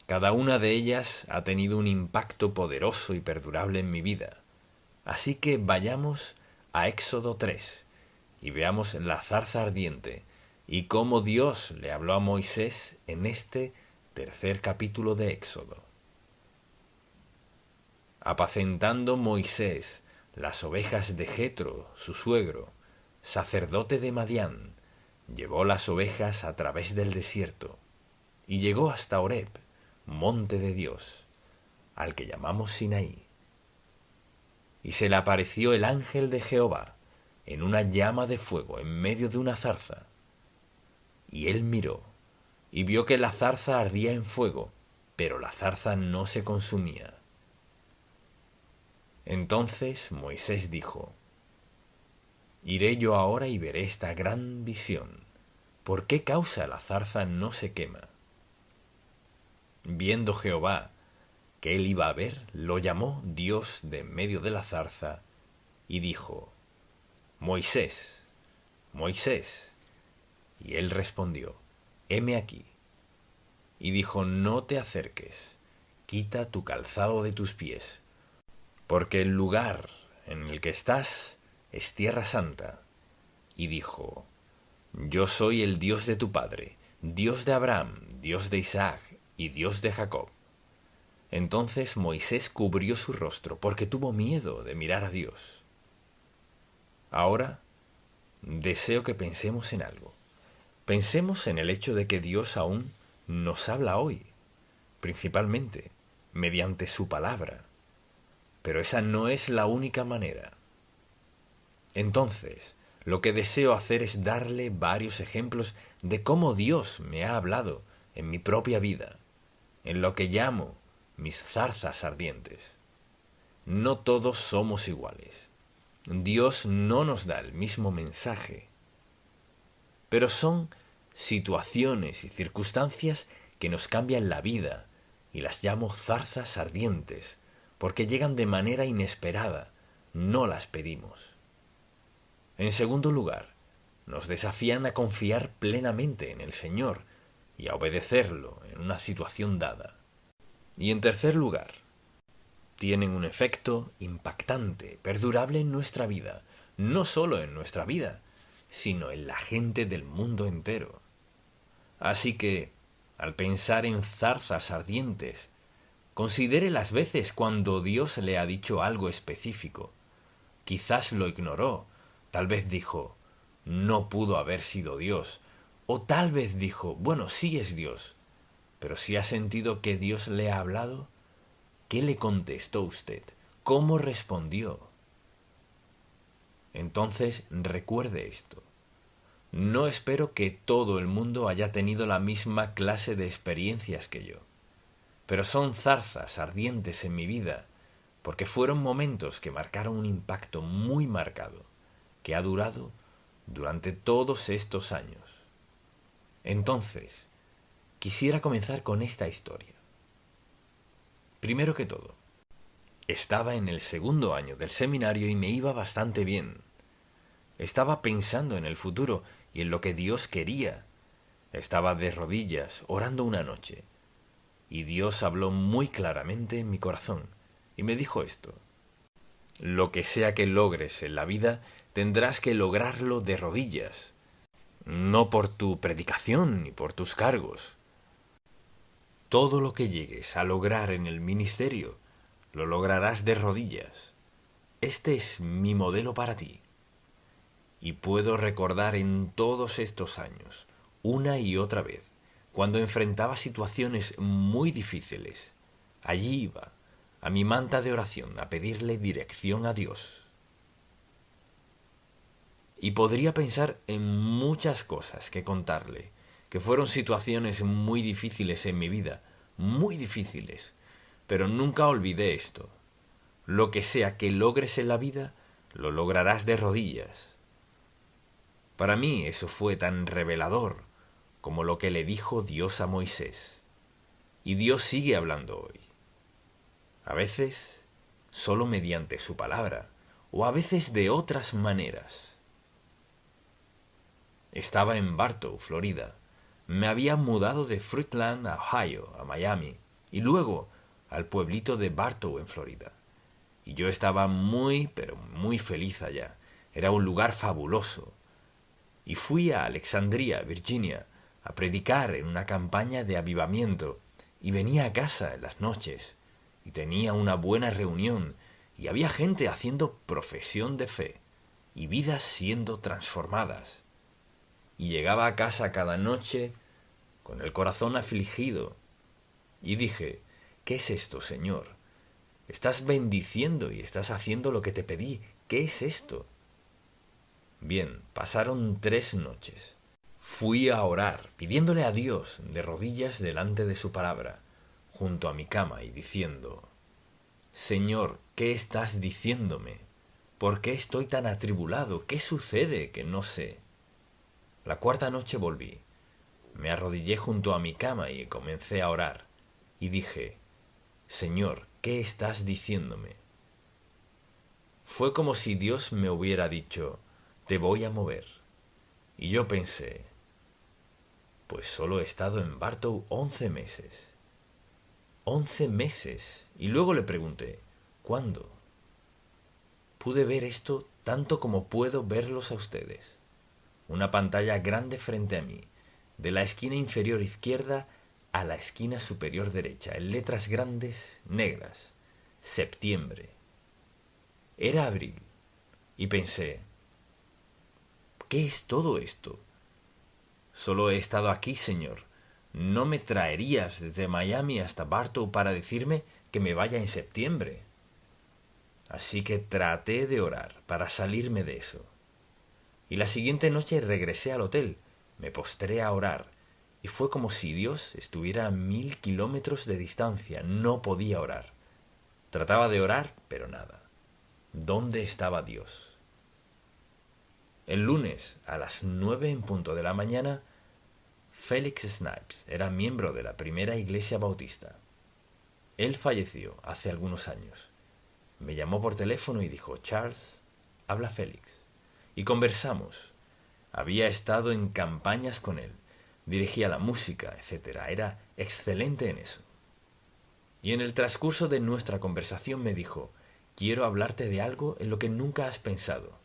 Cada una de ellas ha tenido un impacto poderoso y perdurable en mi vida. Así que vayamos a Éxodo 3 y veamos la zarza ardiente y cómo Dios le habló a Moisés en este tercer capítulo de Éxodo. Apacentando Moisés las ovejas de Jetro, su suegro, sacerdote de Madián, llevó las ovejas a través del desierto y llegó hasta Horeb, monte de Dios, al que llamamos Sinaí. Y se le apareció el ángel de Jehová en una llama de fuego en medio de una zarza. Y él miró y vio que la zarza ardía en fuego, pero la zarza no se consumía. Entonces Moisés dijo: Iré yo ahora y veré esta gran visión. ¿Por qué causa la zarza no se quema? Viendo Jehová que él iba a ver, lo llamó Dios de en medio de la zarza y dijo: Moisés, Moisés. Y él respondió: heme aquí. Y dijo: no te acerques, quita tu calzado de tus pies, porque el lugar en el que estás es tierra santa. Y dijo: yo soy el Dios de tu padre, Dios de Abraham, Dios de Isaac y Dios de Jacob. Entonces Moisés cubrió su rostro porque tuvo miedo de mirar a Dios. Ahora deseo que pensemos en algo. Pensemos en el hecho de que Dios aún nos habla hoy, principalmente mediante su palabra. Pero esa no es la única manera. Entonces, lo que deseo hacer es darle varios ejemplos de cómo Dios me ha hablado en mi propia vida, en lo que llamo mis zarzas ardientes. No todos somos iguales. Dios no nos da el mismo mensaje, pero son situaciones y circunstancias que nos cambian la vida, y las llamo zarzas ardientes, porque llegan de manera inesperada, no las pedimos. En segundo lugar, nos desafían a confiar plenamente en el Señor y a obedecerlo en una situación dada. Y en tercer lugar, tienen un efecto impactante, perdurable en nuestra vida, no solo en nuestra vida, sino en la gente del mundo entero. Así que, al pensar en zarzas ardientes, considere las veces cuando Dios le ha dicho algo específico. Quizás lo ignoró, tal vez dijo: no pudo haber sido Dios, o tal vez dijo: bueno, sí es Dios, pero si ha sentido que Dios le ha hablado, ¿qué le contestó usted? ¿Cómo respondió? Entonces recuerde esto. No espero que todo el mundo haya tenido la misma clase de experiencias que yo, pero son zarzas ardientes en mi vida, porque fueron momentos que marcaron un impacto muy marcado, que ha durado durante todos estos años. Entonces, quisiera comenzar con esta historia. Primero que todo, estaba en el segundo año del seminario y me iba bastante bien. Estaba pensando en el futuro y en lo que Dios quería. Estaba de rodillas, orando una noche, y Dios habló muy claramente en mi corazón, y me dijo esto: lo que sea que logres en la vida, tendrás que lograrlo de rodillas, no por tu predicación ni por tus cargos. Todo lo que llegues a lograr en el ministerio, lo lograrás de rodillas. Este es mi modelo para ti. Y puedo recordar en todos estos años, una y otra vez, cuando enfrentaba situaciones muy difíciles, allí iba, a mi manta de oración, a pedirle dirección a Dios. Y podría pensar en muchas cosas que contarle, que fueron situaciones muy difíciles en mi vida, muy difíciles, pero nunca olvidé esto: lo que sea que logres en la vida, lo lograrás de rodillas. Para mí eso fue tan revelador como lo que le dijo Dios a Moisés. Y Dios sigue hablando hoy. A veces solo mediante su palabra, o a veces de otras maneras. Estaba en Bartow, Florida. Me había mudado de Fruitland, a Ohio, a Miami, y luego al pueblito de Bartow, en Florida. Y yo estaba muy, pero muy feliz allá. Era un lugar fabuloso. Y fui a Alexandria, Virginia, a predicar en una campaña de avivamiento, y venía a casa en las noches, y tenía una buena reunión, y había gente haciendo profesión de fe, y vidas siendo transformadas. Y llegaba a casa cada noche con el corazón afligido, y dije: ¿qué es esto, Señor? Estás bendiciendo y estás haciendo lo que te pedí. ¿Qué es esto? Bien, pasaron 3 noches. Fui a orar, pidiéndole a Dios de rodillas delante de su palabra, junto a mi cama, y diciendo: Señor, ¿qué estás diciéndome? ¿Por qué estoy tan atribulado? ¿Qué sucede que no sé? La 4ª noche volví. Me arrodillé junto a mi cama y comencé a orar, y dije: Señor, ¿qué estás diciéndome? Fue como si Dios me hubiera dicho, te voy a mover. Y yo pensé, pues solo he estado en Bartow 11 meses. 11 meses. Y luego le pregunté, ¿cuándo? Pude ver esto tanto como puedo verlos a ustedes. Una pantalla grande frente a mí, de la esquina inferior izquierda a la esquina superior derecha, en letras grandes, negras. Septiembre. Era abril. Y pensé, ¿qué es todo esto? Solo he estado aquí, señor. No me traerías desde Miami hasta Bartow para decirme que me vaya en septiembre. Así que traté de orar para salirme de eso. Y la siguiente noche regresé al hotel, me postré a orar, y fue como si Dios estuviera a 1000 kilómetros de distancia. No podía orar. Trataba de orar, pero nada. ¿Dónde estaba Dios? El lunes, a las 9 en punto de la mañana, Felix Snipes era miembro de la primera iglesia bautista. Él falleció hace algunos años. Me llamó por teléfono y dijo, Charles, habla Félix. Y conversamos. Había estado en campañas con él, dirigía la música, etc. Era excelente en eso. Y en el transcurso de nuestra conversación me dijo, quiero hablarte de algo en lo que nunca has pensado.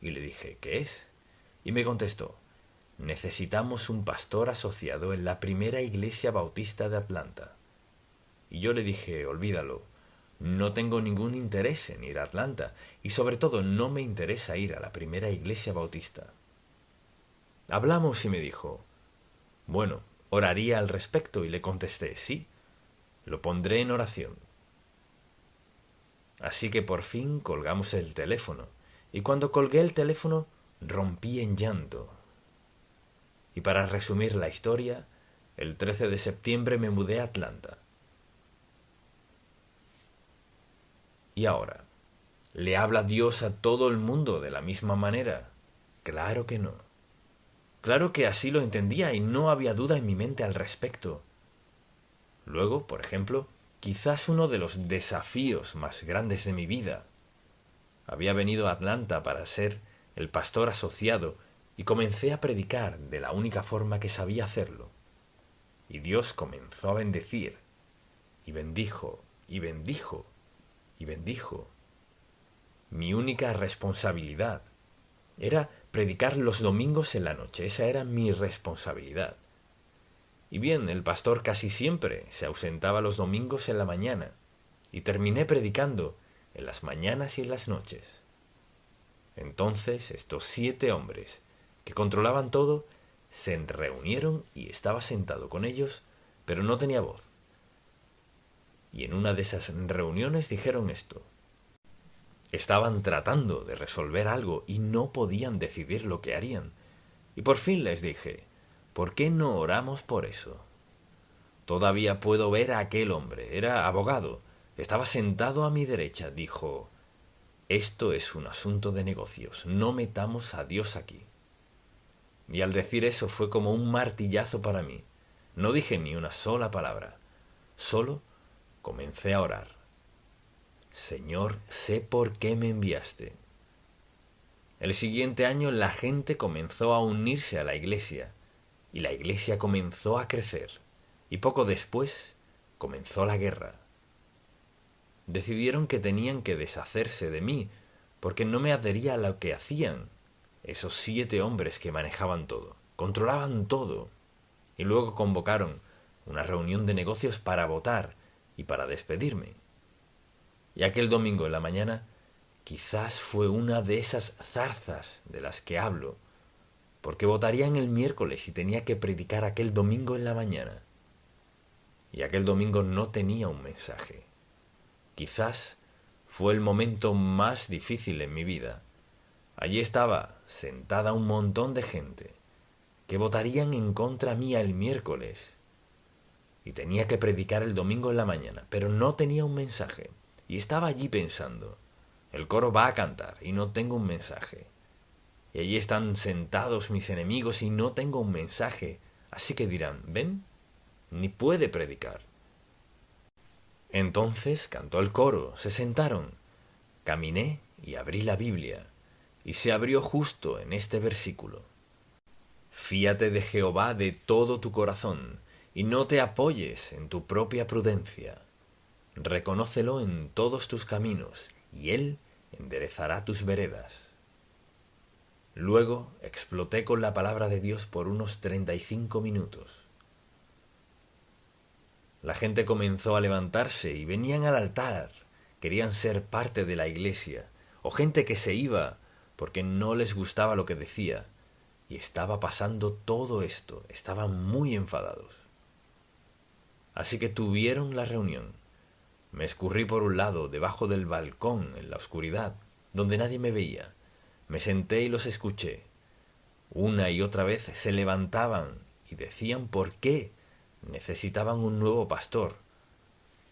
Y le dije, ¿qué es? Y me contestó, necesitamos un pastor asociado en la primera iglesia bautista de Atlanta. Y yo le dije, olvídalo, no tengo ningún interés en ir a Atlanta y sobre todo no me interesa ir a la primera iglesia bautista. Hablamos y me dijo, bueno, oraría al respecto y le contesté, sí, lo pondré en oración. Así que por fin colgamos el teléfono y cuando colgué el teléfono rompí en llanto. Y para resumir la historia, el 13 de septiembre me mudé a Atlanta. Y ahora, ¿le habla Dios a todo el mundo de la misma manera? Claro que no. Claro que así lo entendía y no había duda en mi mente al respecto. Luego, por ejemplo, quizás uno de los desafíos más grandes de mi vida. Había venido a Atlanta para ser el pastor asociado y comencé a predicar de la única forma que sabía hacerlo. Y Dios comenzó a bendecir, y bendijo, y bendijo, y bendijo. Mi única responsabilidad era predicar los domingos en la noche. Esa era mi responsabilidad. Y bien, el pastor casi siempre se ausentaba los domingos en la mañana, y terminé predicando en las mañanas y en las noches. Entonces estos 7 hombres, que controlaban todo, se reunieron y estaba sentado con ellos, pero no tenía voz. Y en una de esas reuniones dijeron esto. Estaban tratando de resolver algo y no podían decidir lo que harían. Y por fin les dije, ¿por qué no oramos por eso? Todavía puedo ver a aquel hombre, era abogado, estaba sentado a mi derecha, dijo, esto es un asunto de negocios, no metamos a Dios aquí. Y al decir eso fue como un martillazo para mí. No dije ni una sola palabra, solo comencé a orar. Señor, sé por qué me enviaste. El siguiente año la gente comenzó a unirse a la iglesia, y la iglesia comenzó a crecer, y poco después comenzó la guerra. Decidieron que tenían que deshacerse de mí, porque no me adhería a lo que hacían esos 7 hombres que manejaban todo, controlaban todo, y luego convocaron una reunión de negocios para votar y para despedirme. Y aquel domingo en la mañana quizás fue una de esas zarzas de las que hablo, porque votarían el miércoles y tenía que predicar aquel domingo en la mañana. Y aquel domingo no tenía un mensaje. Quizás fue el momento más difícil en mi vida. Allí estaba sentada un montón de gente que votarían en contra mía el miércoles. Y tenía que predicar el domingo en la mañana, pero no tenía un mensaje. Y estaba allí pensando, el coro va a cantar y no tengo un mensaje. Y allí están sentados mis enemigos y no tengo un mensaje. Así que dirán, ¿ven? Ni puede predicar. Entonces cantó el coro, se sentaron, caminé y abrí la Biblia, y se abrió justo en este versículo. Fíate de Jehová de todo tu corazón, y no te apoyes en tu propia prudencia. Reconócelo en todos tus caminos, y Él enderezará tus veredas. Luego exploté con la palabra de Dios por unos 35 minutos. La gente comenzó a levantarse y venían al altar. Querían ser parte de la iglesia, o gente que se iba porque no les gustaba lo que decía. Y estaba pasando todo esto, estaban muy enfadados. Así que tuvieron la reunión. Me escurrí por un lado, debajo del balcón, en la oscuridad, donde nadie me veía. Me senté y los escuché. Una y otra vez se levantaban y decían por qué necesitaban un nuevo pastor.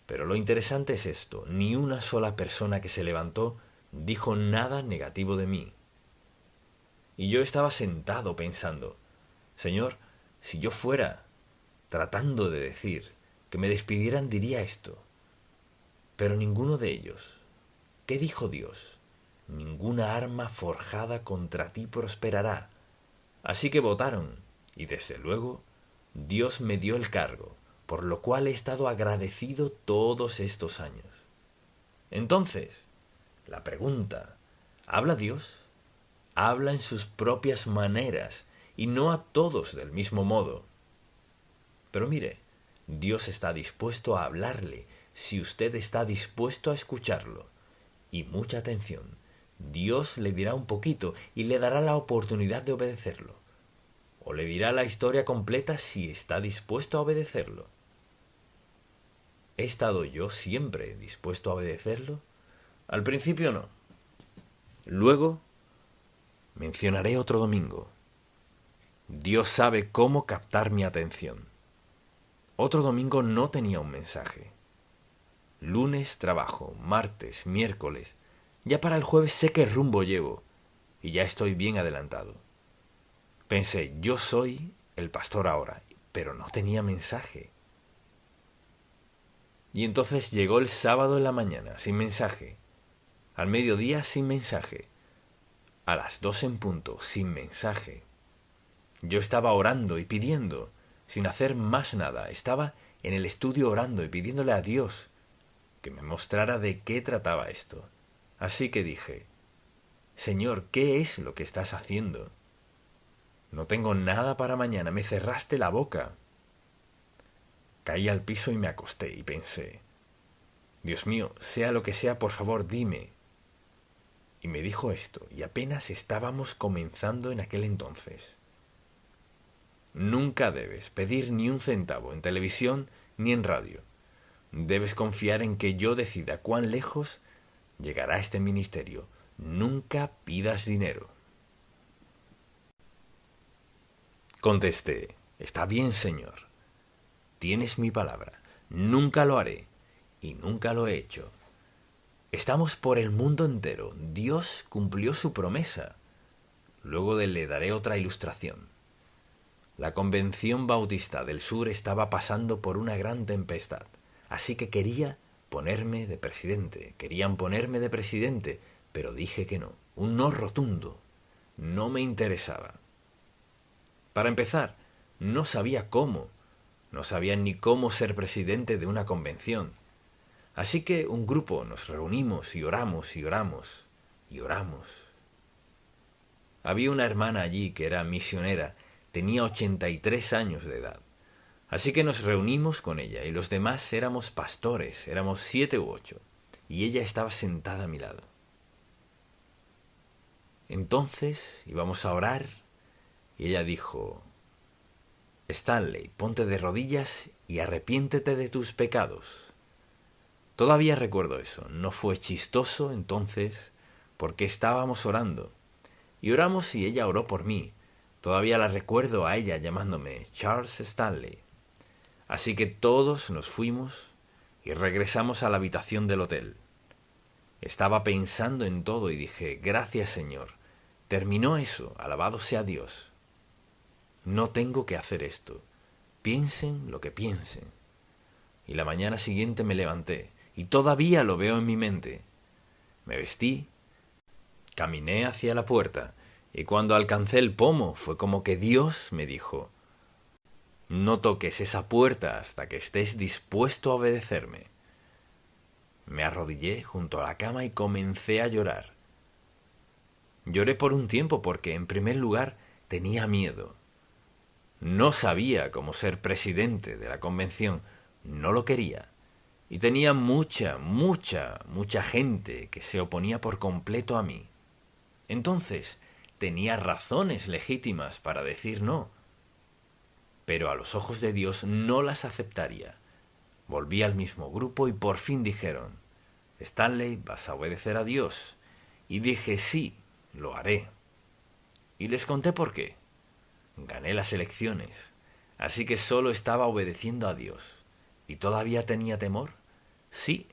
Pero lo interesante es esto, ni una sola persona que se levantó dijo nada negativo de mí. Y yo estaba sentado pensando, Señor, si yo fuera tratando de decir que me despidieran diría esto. Pero ninguno de ellos. ¿Qué dijo Dios? Ninguna arma forjada contra ti prosperará. Así que votaron, y desde luego Dios me dio el cargo, por lo cual he estado agradecido todos estos años. Entonces, la pregunta, ¿habla Dios? Habla en sus propias maneras y no a todos del mismo modo. Pero mire, Dios está dispuesto a hablarle si usted está dispuesto a escucharlo. Y mucha atención, Dios le dirá un poquito y le dará la oportunidad de obedecerlo. O le dirá la historia completa si está dispuesto a obedecerlo. ¿He estado yo siempre dispuesto a obedecerlo? Al principio no. Luego mencionaré otro domingo. Dios sabe cómo captar mi atención. Otro domingo no tenía un mensaje. Lunes trabajo, martes, miércoles. Ya para el jueves sé qué rumbo llevo y ya estoy bien adelantado. Pensé, yo soy el pastor ahora, pero no tenía mensaje. Y entonces llegó el sábado en la mañana, sin mensaje. Al mediodía, sin mensaje. A las 2 en punto, sin mensaje. Yo estaba orando y pidiendo, sin hacer más nada. Estaba en el estudio orando y pidiéndole a Dios que me mostrara de qué trataba esto. Así que dije, Señor, ¿qué es lo que estás haciendo? No tengo nada para mañana, me cerraste la boca. Caí al piso y me acosté y pensé, Dios mío, sea lo que sea, por favor, dime. Y me dijo esto, y apenas estábamos comenzando en aquel entonces. Nunca debes pedir ni un centavo en televisión ni en radio. Debes confiar en que yo decida cuán lejos llegará este ministerio. Nunca pidas dinero. Contesté, está bien, Señor. Tienes mi palabra. Nunca lo haré y nunca lo he hecho. Estamos por el mundo entero. Dios cumplió su promesa. Luego le daré otra ilustración. La Convención Bautista del Sur estaba pasando por una gran tempestad, así que querían ponerme de presidente, pero dije que no, un no rotundo. No me interesaba. Para empezar, no sabía cómo, no sabía ni cómo ser presidente de una convención. Así que un grupo nos reunimos y oramos y oramos y oramos. Había una hermana allí que era misionera, tenía 83 años de edad. Así que nos reunimos con ella y los demás éramos pastores, éramos 7 u 8, y ella estaba sentada a mi lado. Entonces íbamos a orar y ella dijo, Stanley, ponte de rodillas y arrepiéntete de tus pecados. Todavía recuerdo eso, no fue chistoso entonces porque estábamos orando. Y oramos y ella oró por mí. Todavía la recuerdo a ella llamándome Charles Stanley. Así que todos nos fuimos y regresamos a la habitación del hotel. Estaba pensando en todo y dije, gracias Señor. Terminó eso, alabado sea Dios. No tengo que hacer esto. Piensen lo que piensen. y la mañana siguiente me levanté, y todavía lo veo en mi mente. Me vestí, caminé hacia la puerta, y cuando alcancé el pomo fue como que Dios me dijo: no toques esa puerta hasta que estés dispuesto a obedecerme. Me arrodillé junto a la cama y comencé a llorar. Lloré por un tiempo porque, en primer lugar, tenía miedo. No sabía cómo ser presidente de la convención, no lo quería. Y tenía mucha gente que se oponía por completo a mí. Entonces, tenía razones legítimas para decir no. Pero a los ojos de Dios no las aceptaría. Volví al mismo grupo y por fin dijeron: Stanley, vas a obedecer a Dios. Y dije: sí, lo haré. Y les conté por qué. Gané las elecciones, así que solo estaba obedeciendo a Dios. ¿Y todavía tenía temor? Sí.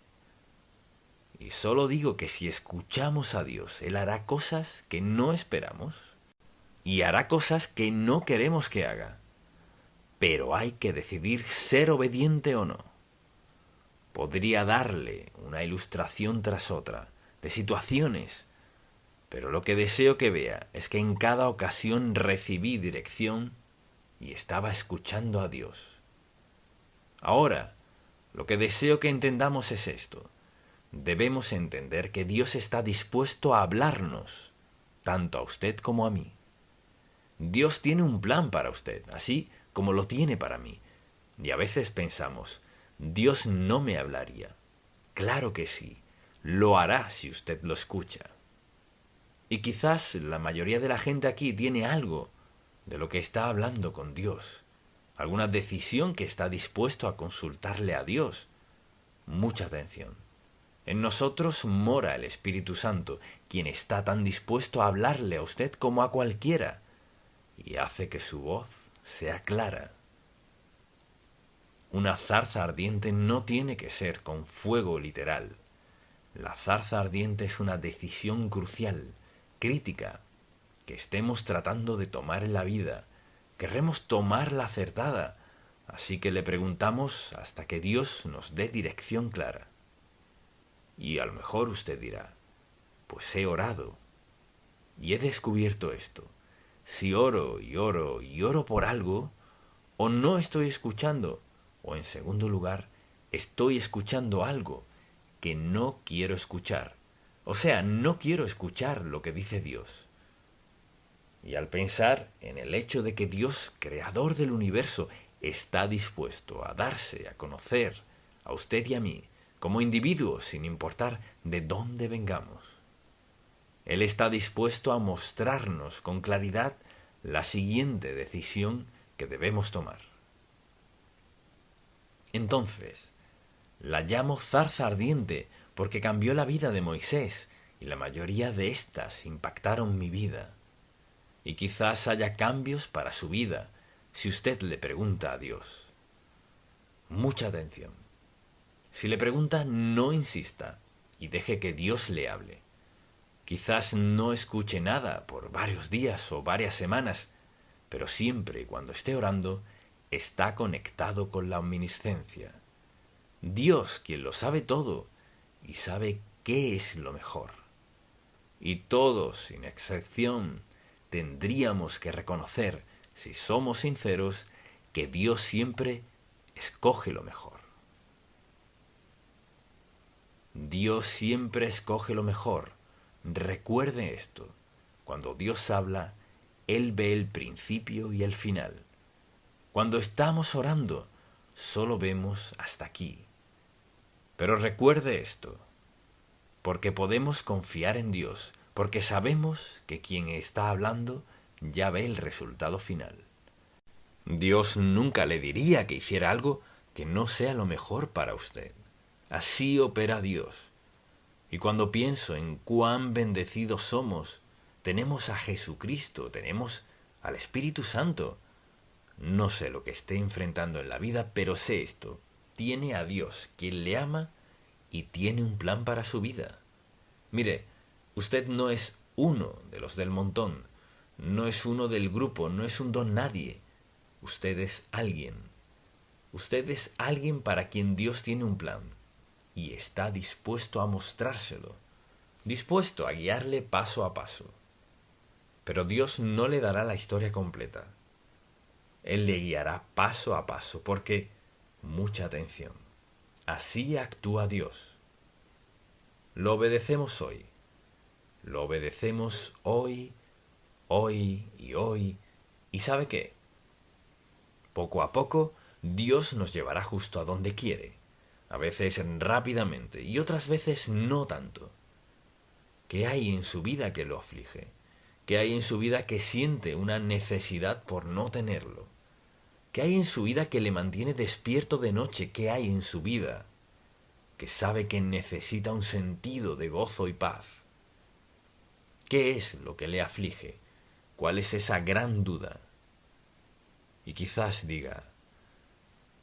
Y solo digo que si escuchamos a Dios, Él hará cosas que no esperamos y hará cosas que no queremos que haga. Pero hay que decidir ser obediente o no. Podría darle una ilustración tras otra de situaciones, pero lo que deseo que vea es que en cada ocasión recibí dirección y estaba escuchando a Dios. Ahora, lo que deseo que entendamos es esto. Debemos entender que Dios está dispuesto a hablarnos, tanto a usted como a mí. Dios tiene un plan para usted, así como lo tiene para mí. Y a veces pensamos: Dios no me hablaría. Claro que sí, lo hará si usted lo escucha. Y quizás la mayoría de la gente aquí tiene algo de lo que está hablando con Dios, alguna decisión que está dispuesto a consultarle a Dios. Mucha atención. En nosotros mora el Espíritu Santo, quien está tan dispuesto a hablarle a usted como a cualquiera, y hace que su voz sea clara. Una zarza ardiente no tiene que ser con fuego literal. La zarza ardiente es una decisión crucial, crítica, que estemos tratando de tomar en la vida. Querremos tomar la acertada, así que le preguntamos hasta que Dios nos dé dirección clara. Y a lo mejor usted dirá: pues he orado y he descubierto esto. Si oro y oro y oro por algo, o no estoy escuchando, o en segundo lugar, estoy escuchando algo que no quiero escuchar. O sea, no quiero escuchar lo que dice Dios. Y al pensar en el hecho de que Dios, creador del universo, está dispuesto a darse a conocer a usted y a mí como individuos sin importar de dónde vengamos, Él está dispuesto a mostrarnos con claridad la siguiente decisión que debemos tomar. Entonces, la llamo zarza ardiente porque cambió la vida de Moisés y la mayoría de estas impactaron mi vida. Y quizás haya cambios para su vida si usted le pregunta a Dios. Mucha atención. Si le pregunta, no insista y deje que Dios le hable. Quizás no escuche nada por varios días o varias semanas, pero siempre cuando esté orando está conectado con la omnisciencia. Dios, quien lo sabe todo y sabe qué es lo mejor. Y todos, sin excepción, tendríamos que reconocer, si somos sinceros, que Dios siempre escoge lo mejor. Dios siempre escoge lo mejor. Recuerde esto. Cuando Dios habla, Él ve el principio y el final. Cuando estamos orando, solo vemos hasta aquí. Pero recuerde esto, porque podemos confiar en Dios, porque sabemos que quien está hablando ya ve el resultado final. Dios nunca le diría que hiciera algo que no sea lo mejor para usted. Así opera Dios. Y cuando pienso en cuán bendecidos somos, tenemos a Jesucristo, tenemos al Espíritu Santo. No sé lo que esté enfrentando en la vida, pero sé esto: tiene a Dios, quien le ama y tiene un plan para su vida. Mire, usted no es uno de los del montón, no es uno del grupo, no es un don nadie. Usted es alguien. Usted es alguien para quien Dios tiene un plan y está dispuesto a mostrárselo, dispuesto a guiarle paso a paso. Pero Dios no le dará la historia completa. Él le guiará paso a paso porque, mucha atención, así actúa Dios. Lo obedecemos hoy. Lo obedecemos hoy, hoy y hoy. ¿Y sabe qué? Poco a poco, Dios nos llevará justo a donde quiere. A veces rápidamente y otras veces no tanto. ¿Qué hay en su vida que lo aflige? ¿Qué hay en su vida que siente una necesidad por no tenerlo? ¿Qué hay en su vida que le mantiene despierto de noche? ¿Qué hay en su vida que sabe que necesita un sentido de gozo y paz? ¿Qué es lo que le aflige? ¿Cuál es esa gran duda? Y quizás diga,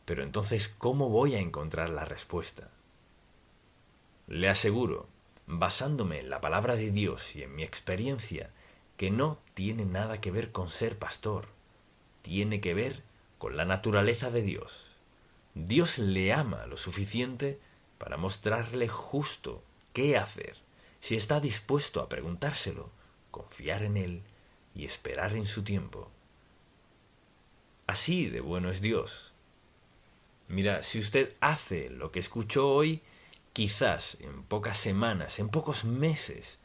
pero entonces, ¿cómo voy a encontrar la respuesta? Le aseguro, basándome en la palabra de Dios y en mi experiencia, que no tiene nada que ver con ser pastor. Tiene que ver con la naturaleza de Dios. Dios le ama lo suficiente para mostrarle justo qué hacer, si está dispuesto a preguntárselo, confiar en Él y esperar en su tiempo. Así de bueno es Dios. Mira, si usted hace lo que escuchó hoy, quizás en pocas semanas, en pocos meses,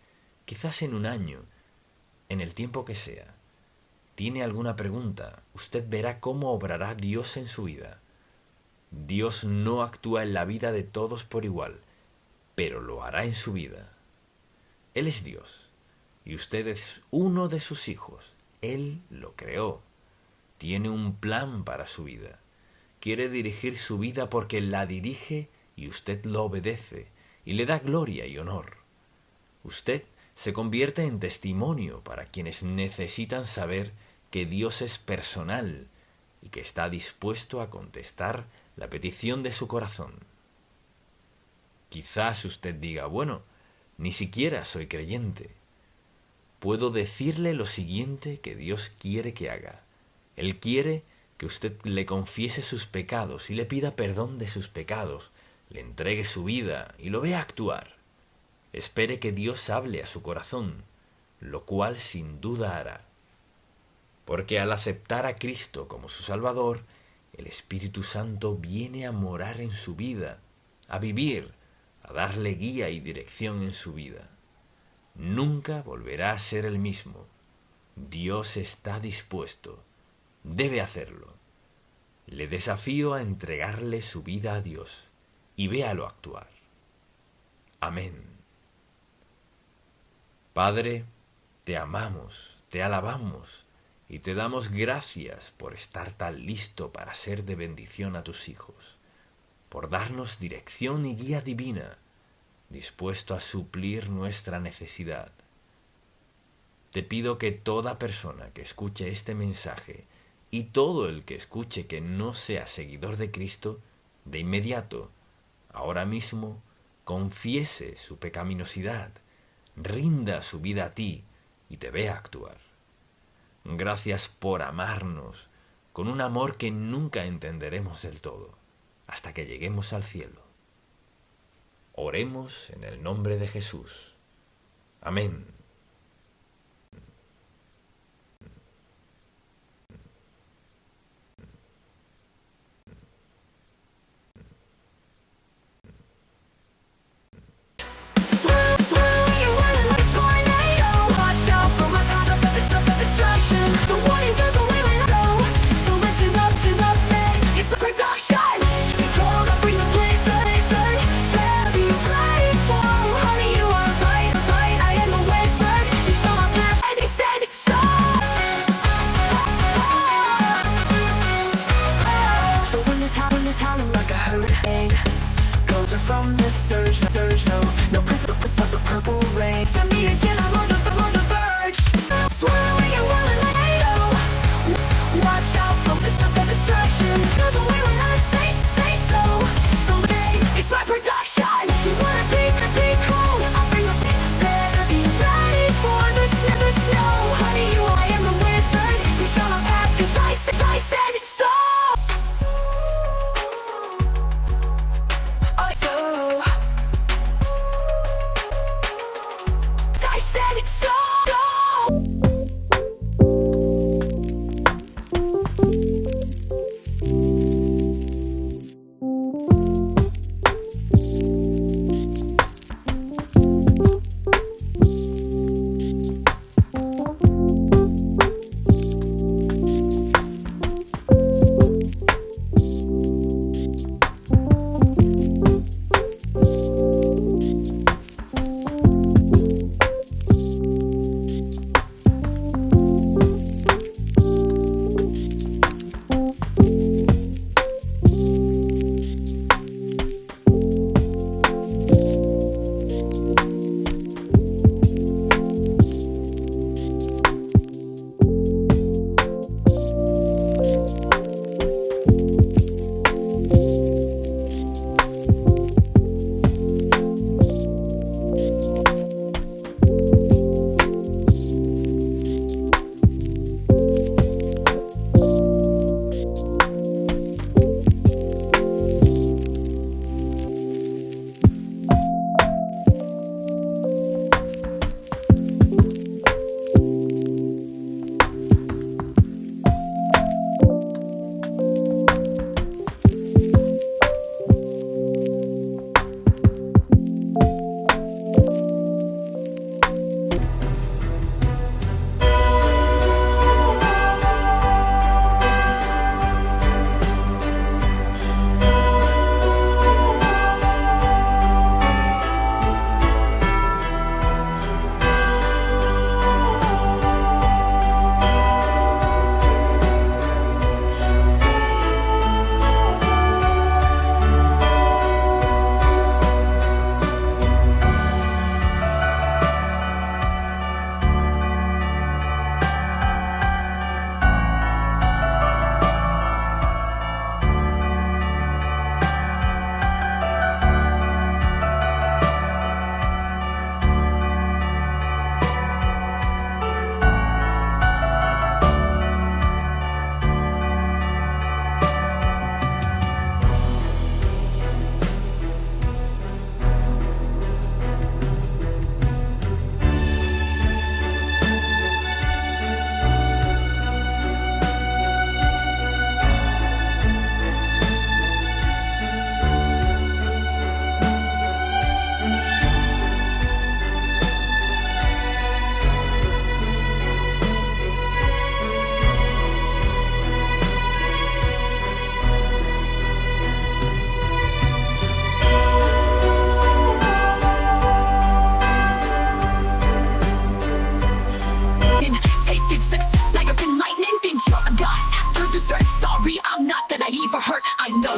quizás en un año, en el tiempo que sea, tiene alguna pregunta, usted verá cómo obrará Dios en su vida. Dios no actúa en la vida de todos por igual, pero lo hará en su vida. Él es Dios, y usted es uno de sus hijos. Él lo creó. Tiene un plan para su vida. Quiere dirigir su vida porque la dirige y usted lo obedece y le da gloria y honor. Usted se convierte en testimonio para quienes necesitan saber que Dios es personal y que está dispuesto a contestar la petición de su corazón. Quizás usted diga, bueno, ni siquiera soy creyente. Puedo decirle lo siguiente que Dios quiere que haga. Él quiere que usted le confiese sus pecados y le pida perdón de sus pecados, le entregue su vida y lo vea actuar. Espere que Dios hable a su corazón, lo cual sin duda hará. Porque al aceptar a Cristo como su Salvador, el Espíritu Santo viene a morar en su vida, a vivir, a darle guía y dirección en su vida. Nunca volverá a ser el mismo. Dios está dispuesto. Debe hacerlo. Le desafío a entregarle su vida a Dios y véalo actuar. Amén. Padre, te amamos, te alabamos y te damos gracias por estar tan listo para ser de bendición a tus hijos, por darnos dirección y guía divina, dispuesto a suplir nuestra necesidad. Te pido que toda persona que escuche este mensaje y todo el que escuche que no sea seguidor de Cristo, de inmediato, ahora mismo, confiese su pecaminosidad, rinda su vida a ti y te vea actuar. Gracias por amarnos con un amor que nunca entenderemos del todo, hasta que lleguemos al cielo. Oremos en el nombre de Jesús. Amén.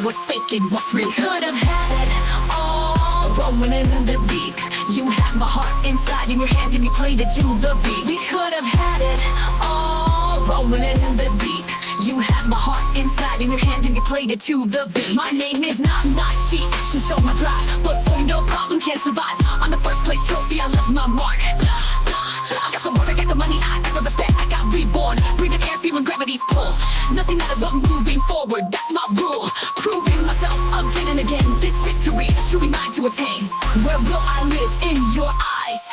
what's fake and what's real. Could have had it all, rolling in the deep. You had my heart inside in your hand and you played it to the beat. We could have had it all, rolling in the deep. You had my heart inside in your hand and you played it to the beat. My name is not she, action show my drive, but for no problem can't survive. On the first place trophy, I left my mark. I got the work, I got the money, I got the respect, I got reborn. Breathing air, feeling gravity's pull. Nothing matters but moving forward, that's my rule. Proving myself again and again. This victory is truly mine to attain. Where will I live? In your eyes.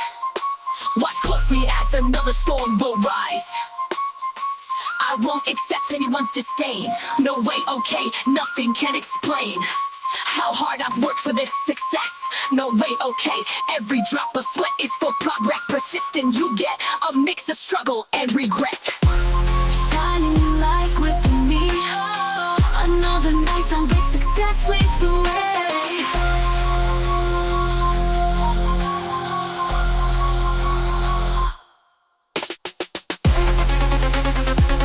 Watch closely as another storm will rise. I won't accept anyone's disdain. No way, okay, nothing can explain how hard I've worked for this success. No way, okay, every drop of sweat is for progress. Persistent, you get a mix of struggle and regret. Shining like with me, another night on big success with